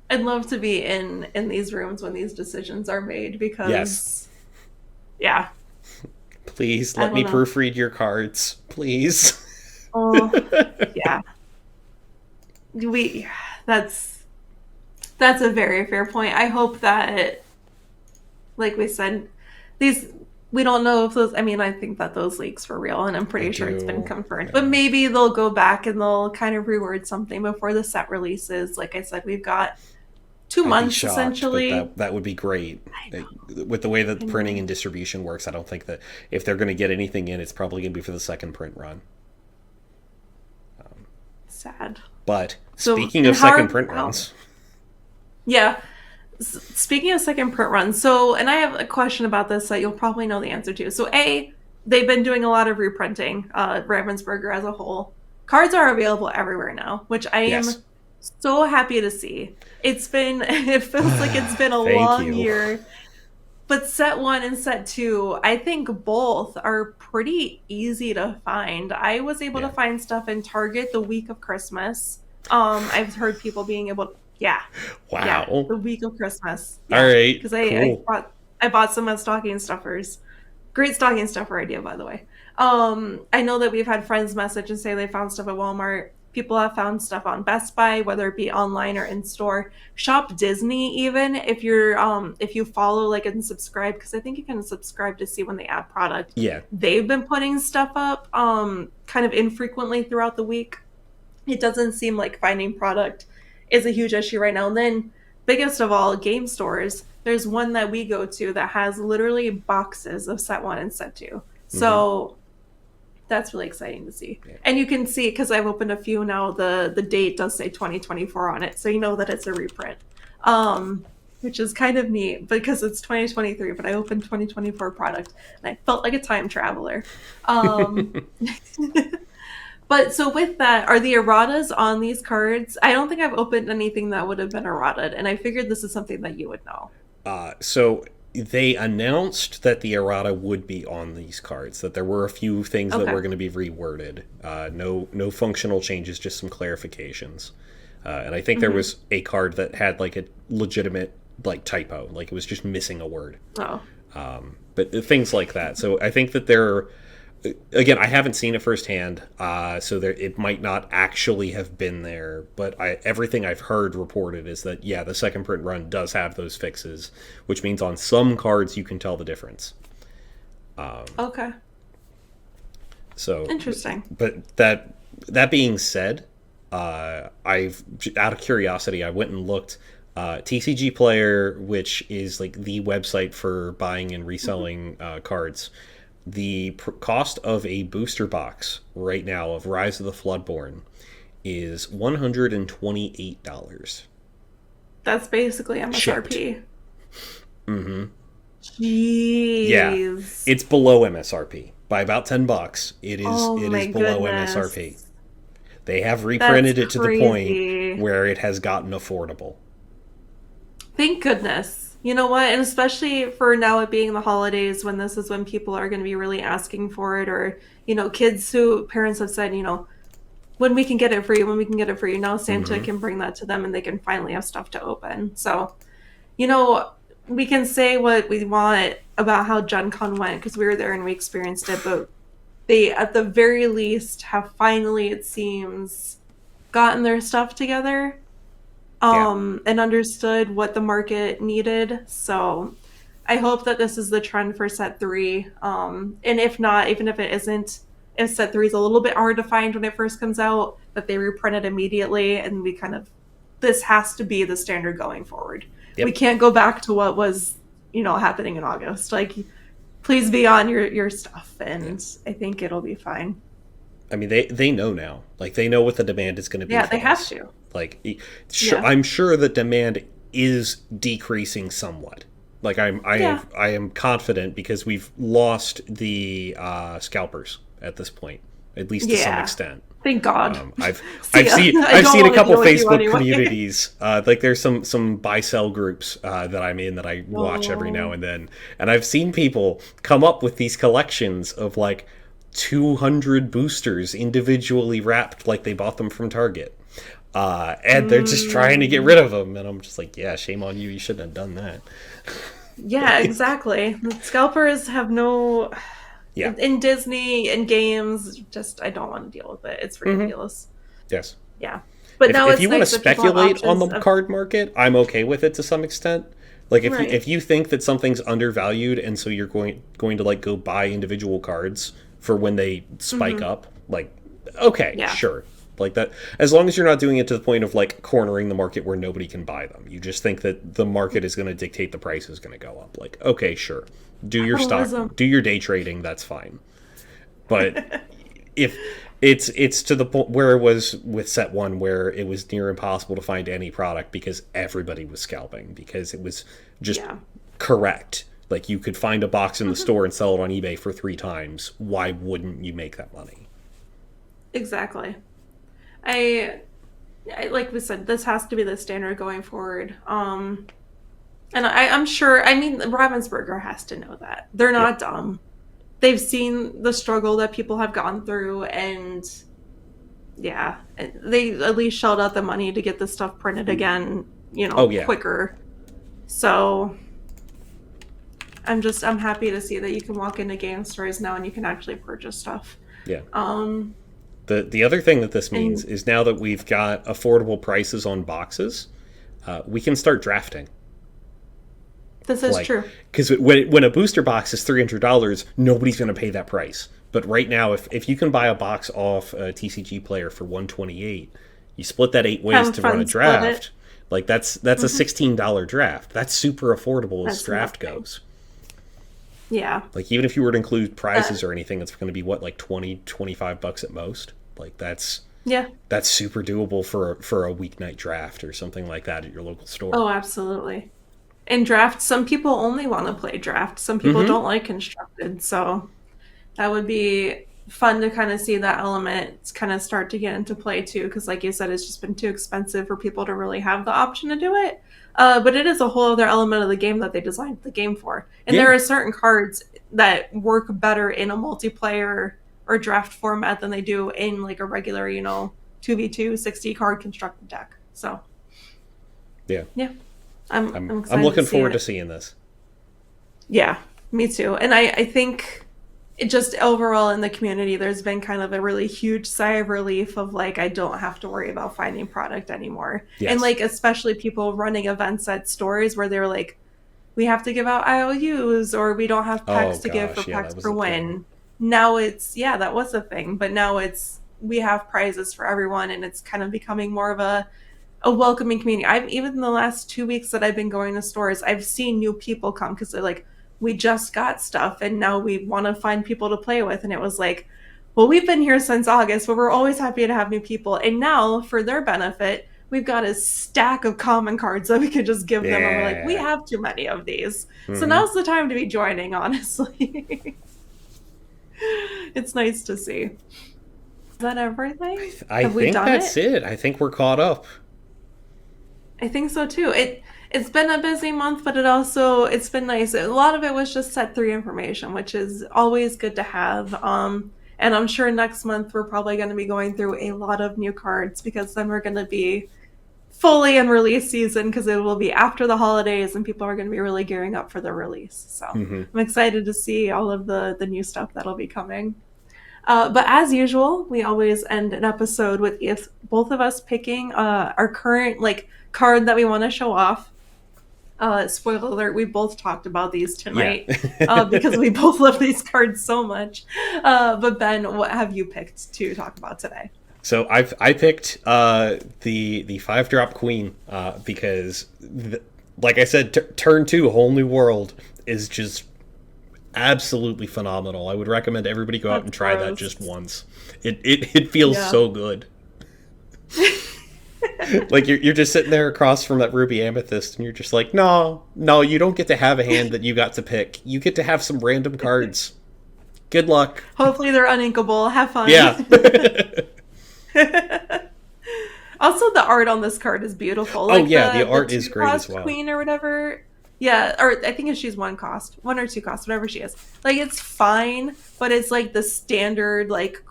I'd love to be in these rooms when these decisions are made Yes. because yeah, Please I let don't me know. proofread your cards, please. Oh, yeah. We that's That's a very fair point. I hope that, like we said, these we don't know if those. I mean, I think that those leaks were real, and I'm I pretty sure it's been do. confirmed. But Yeah. maybe they'll go back and they'll kind of reword something before the set releases. Like I said, we've got two I'd be months shocked, but essentially. that would be great. I know. With the way that I printing know. and distribution works, I don't think that if they're going to get anything in, it's probably going to be for the second print run. Sad. But So, speaking and of second print how? runs, Yeah. Speaking of second print runs, so, and I have a question about this that you'll probably know the answer to. So, A, they've been doing a lot of reprinting, Ravensburger as a whole. Cards are available everywhere now, which I yes. am so happy to see. It feels like it's been a Thank long you. year. But set one and set two, I think both are pretty easy to find. I was able to Yeah. find stuff in Target the week of Christmas. I've heard people being able, yeah, yeah, Wow. the week of Christmas, All yeah, right. because Cool. I bought some at stocking stuffers. Great stocking stuffer idea, by the way. I know that we've had friends message and say they found stuff at Walmart. People have found stuff on Best Buy, whether it be online or in store. Shop Disney, even if you follow like and subscribe, because I think you can subscribe to see when they add product. Yeah. They've been putting stuff up kind of infrequently throughout the week. It doesn't seem like finding product is a huge issue right now. And then, biggest of all, game stores. There's one that we go to that has literally boxes of set one and set two. Mm-hmm. So that's really exciting to see. Yeah. And you can see because I've opened a few now. The date does say 2024 on it, so you know that it's a reprint. Which is kind of neat because it's 2023, but I opened 2024 product and I felt like a time traveler. Um, but so with that, are the erratas on these cards? I don't think I've opened anything that would have been errated, and I figured this is something that you would know. So they announced that the errata would be on these cards. That there were a few things that Okay. were going to be reworded. No functional changes, just some clarifications. And I think there Mm-hmm. was a card that had like a legitimate like typo, like it was just missing a word. Oh, But things like that. So I think that there. Again, I haven't seen it firsthand, so there it might not actually have been there. But everything I've heard reported is that yeah, the second print run does have those fixes, which means on some cards you can tell the difference. okay. So, Interesting. but that being said, I've out of curiosity, I went and looked. TCG Player, which is like the website for buying and reselling cards, the cost of a booster box right now of Rise of the Floodborn is $128 That's basically shipped. MSRP. Mm-hmm. Yeah, Jeez. it's below MSRP by about $10. Oh It is my below MSRP. goodness. They have That's reprinted it to the point crazy. where it has gotten affordable. Thank goodness. You know what? And especially for now it being the holidays when this is when people are going to be really asking for it, or, kids who parents have said, when we can get it for you, when we can get it for you. Now Santa Mm-hmm. can bring that to them and they can finally have stuff to open. So, you know, we can say what we want about how Gen Con went because we were there and we experienced it, but they, at the very least, have finally, it seems, gotten their stuff together Yeah. and understood what the market needed. So I hope that this is the trend for set three. And if not, even if it isn't, if set three is a little bit hard to find when it first comes out, that they reprint it immediately and we kind of, this has to be the standard going forward. We Yep. can't go back to what was, happening in August. Like, please be on your stuff, Yeah. and I think it'll be fine. I mean, they know now. Like they know what the demand is going to be Yeah, they from have us. to. Like, sure, Yeah. I'm sure that demand is decreasing somewhat. Like Yeah. I am confident because we've lost the scalpers at this point, at least to some Yeah. extent. Thank God. I've See ya. I I've don't seen a want to couple deal with you Facebook anyway. communities. Like there's some buy sell groups that I'm in that I watch every now Oh. and then, and I've seen people come up with these collections of like 200 boosters individually wrapped like they bought them from Target. And they're just trying to get rid of them, and I'm just like, yeah, shame on you. You shouldn't have done that. Yeah, exactly. The scalpers have no Yeah. in Disney in games. Just I don't want to deal with it. It's Hmm. ridiculous. Yes. Yeah. But If now if it's you want to nice that people have speculate on options the of card market, I'm okay with it to some extent. Like right. if you think that something's undervalued and so you're going to like go buy individual cards for when they spike Hmm. up, like okay, Yeah. sure. Like that, as long as you're not doing it to the point of like cornering the market where nobody can buy them. You just think that the market is going to dictate the price is going to go up. Like, okay, sure. Capitalism. Do your day trading, that's fine. But if it's to the point where it was with set one where it was near impossible to find any product because everybody was scalping because it was just Yeah. correct. Like you could find a box in the Hmm. store and sell it on eBay for 3 times. Why wouldn't you make that money? Exactly. I, like we said, this has to be the standard going forward. And I'm sure. I mean, Ravensburger has to know that they're Yeah. not dumb. They've seen the struggle that people have gone through, and yeah, they at least shelled out the money to get this stuff printed again, Oh yeah. quicker. So I'm happy to see that you can walk into game stores now and you can actually purchase stuff. Yeah. Um, The other thing that this means and is now that we've got affordable prices on boxes, we can start drafting. this is Like, true. because when a booster box is $300, nobody's going to pay that price. But right now, if you can buy a box off a TCG player for 128, you split that 8 ways Have to run a fun, split it. draft. Like that's a Hmm. $16 draft. That's super affordable as That's draft nothing. goes. Yeah. Like even if you were to include Uh, prizes or anything, it's going to be what like 20 to 25 bucks at most. Like yeah. that's super doable for a weeknight draft or something like that at your local store. Oh, absolutely. In draft, some people only want to play draft. Some people Mm-hmm. don't like constructed. So that would be fun to kind of see that element kind of start to get into play too. Because, like you said, it's just been too expensive for people to really have the option to do it. But it is a whole other element of the game that they designed the game for. And Yeah. there are certain cards that work better in a multiplayer or draft format than they do in like a regular, 2v2 60 card constructed deck. So, Yeah. yeah, I'm I'm excited to looking see forward to it. seeing this. Yeah, me too. And I think it just overall in the community, there's been kind of a really huge sigh of relief of like, I don't have to worry about finding product anymore. And Yes. like, especially people running events at stores where they're like, we have to give out IOUs or we don't have Oh packs to give for gosh, yeah, that packs was per a thing. win. Now it's, yeah, that was a thing, but now it's, we have prizes for everyone and it's kind of becoming more of a welcoming community. I've even in the last 2 weeks that I've been going to stores, I've seen new people come because they're like, we just got stuff and now we want to find people to play with. And it was like, well, we've been here since August, but we're always happy to have new people. And now, for their benefit, we've got a stack of common cards that we could just give them. And we're like, we Yeah. have too many of these. So Mm-hmm. now's the time to be joining, honestly. It's nice to see. Is that everything? I Have we think done that's it? it. I think we're caught up. I think so too. It's been a busy month, but it's been nice. A lot of it was just set three information, which is always good to have. And I'm sure next month we're probably going to be going through a lot of new cards because then we're going to be fully in release season because it will be after the holidays and people are going to be really gearing up for the release. So Mm-hmm. I'm excited to see all of the new stuff that'll be coming. But as usual, we always end an episode with if both of us picking our current like card that we want to show off. Spoiler alert: we both talked about these Yeah. tonight because we both love these cards so much. But Ben, what have you picked to talk about today? So I picked the 5-drop queen because like I said, turn two whole new world is just absolutely phenomenal. I would recommend everybody go out That's and try that just gross. once. It feels Yeah. so good. Like you're just sitting there across from that ruby amethyst and you're just like, no, you don't get to have a hand that you got to pick. You get to have some random cards. Good luck. Hopefully they're uninkable. Have fun. Yeah. Also, the art on this card is beautiful. Oh Like yeah, the the art is two great as cost well. queen or whatever. Yeah, or I think she's one or two cost, whatever she is. Like it's fine, but it's like the standard, like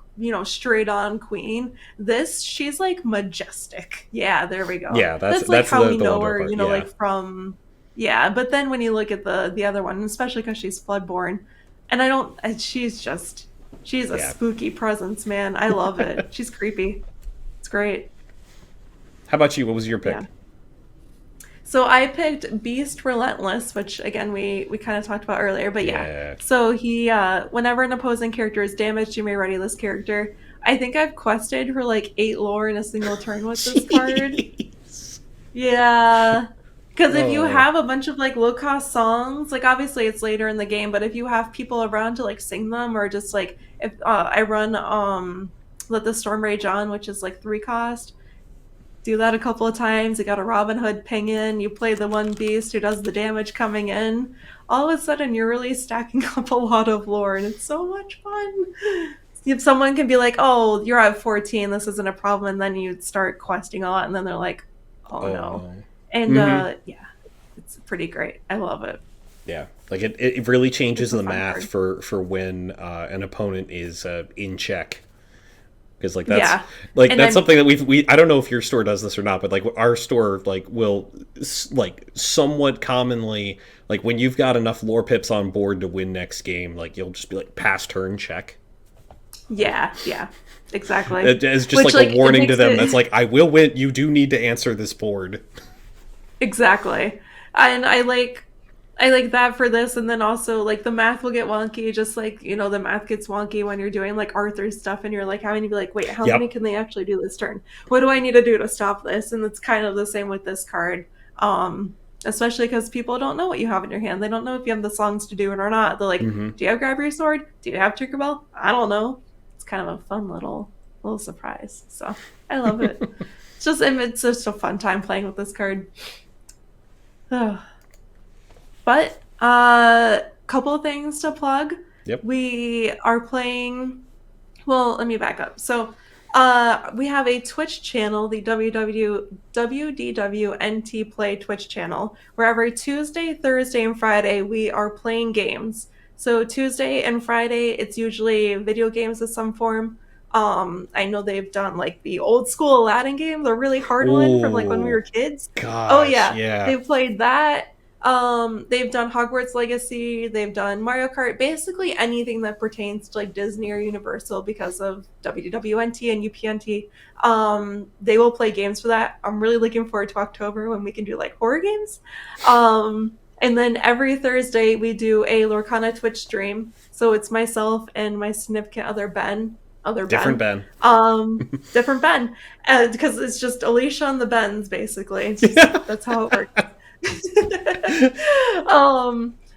straight on queen. This she's like majestic. Yeah, there we go. Yeah, That's like that's how we the know wonder her. part. Yeah. Like from yeah. But then when you look at the other one, especially because she's floodborn, and I don't, she's a Yeah. spooky presence, man. I love it. She's creepy. It's great. How about you? What was your pick? Yeah. So I picked Beast Relentless, which again we kind of talked about earlier, but yeah. Yeah. So he whenever an opposing character is damaged, you may ready this character. I think I've quested for like 8 lore in a single turn with this card. Jeez. Yeah. Because if you Oh. have a bunch of like low cost songs, like obviously it's later in the game, but if you have people around to like sing them or just like if I run Let the Storm Rage On, which is like 3 cost, do that a couple of times. You got a Robin Hood ping in, you play the one beast who does the damage coming in. All of a sudden, you're really stacking up a lot of lore, and it's so much fun. If someone can be like, "Oh, you're at 14, this isn't a problem," and then you start questing a lot, and then they're like, "Oh Oh no," no. and Mm-hmm. yeah, it's pretty great. I love it. Yeah. Like it really changes It's a the fun math card. for when an opponent is in check. Because Yeah, like and that's I'm something that we I don't know if your store does this or not, but like our store like will like somewhat commonly, like when you've got enough lore pips on board to win next game, like you'll just be like pass turn check. yeah, yeah, exactly. It's just Which like a like it warning to makes them that's it like I will win. You do need to answer this board. exactly, and I like that for this, and then also like the math will get wonky, just like the math gets wonky when you're doing like Arthur's stuff, and you're like having to be like, wait, how many Yep. can they actually do this turn? What do I need to do to stop this? And it's kind of the same with this card, especially because people don't know what you have in your hand. They don't know if you have the songs to do it or not. They're like, Mm-hmm. do you have Grab Your Sword? Do you have Tinkerbell? I don't know. It's kind of a fun little surprise. So I love it. It's just a fun time playing with this card. But couple of things to plug. Yep. We are playing. Well, let me back up. So, we have a Twitch channel, the WDWNT Play Twitch channel, where every Tuesday, Thursday, and Friday we are playing games. So Tuesday and Friday, it's usually video games of some form. I know they've done like the old school Aladdin game, the really hard one from like when we Oh were kids. Oh gosh, yeah, yeah. they've played that. They've done Hogwarts Legacy, they've done Mario Kart, basically anything that pertains to like Disney or Universal because of WDWNT and UPNT. They will play games for that. I'm really looking forward to October when we can do like horror games. And then every Thursday we do a Lorcana Twitch stream. So it's myself and my significant other Different Ben, Ben. different Ben, because it's just Alicia and the Bens basically. It's just Yeah. that's how it works.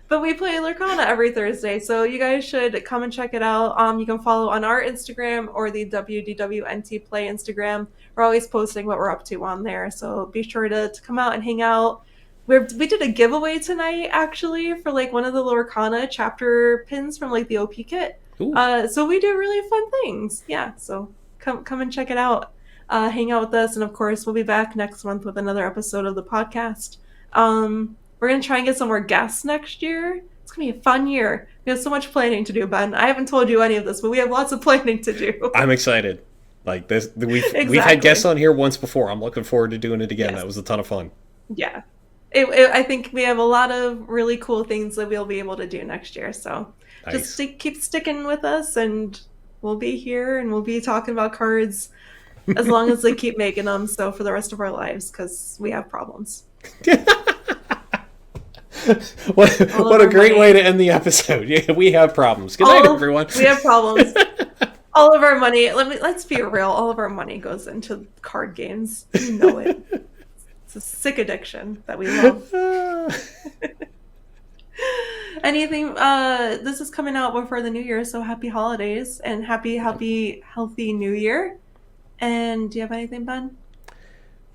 But we play Lorcana every Thursday, so you guys should come and check it out. You can follow on our Instagram or the WDWNT Play Instagram. We're always posting what we're up to on there, so be sure to come out and hang out. We did a giveaway tonight actually for like one of the Lorcana chapter pins from like the OP kit. Ooh. So we do really fun things. Yeah, so come and check it out. Hang out with us, and of course we'll be back next month with another episode of the podcast. We're gonna try and get some more guests next year. It's gonna be a fun year. We have so much planning to do, Ben. I haven't told you any of this, but we have lots of planning to do. I'm excited. Like this, we've had guests Exactly. on here once before. I'm looking forward to doing it again. Yes. That was a ton of fun. Yeah. I think we have a lot of really cool things that we'll be able to do next year. So just Nice. keep sticking with us, and we'll be here, and we'll be talking about cards as long as they keep making them. So for the rest of our lives, because we have problems. what All of what a our great way money, to end the episode. Yeah, we have problems. Good night, everyone. we have problems. All of our money. Let's be real. All of our money goes into card games. You know it. It's a sick addiction that we love. Anything? This is coming out before the new year, so happy holidays and happy, healthy new year. And do you have anything, Ben?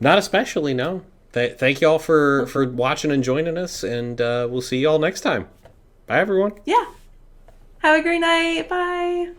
Not especially, no. Thank you all Okay. for watching and joining us, and we'll see you all next time. Bye, everyone. Yeah. Have a great night. Bye.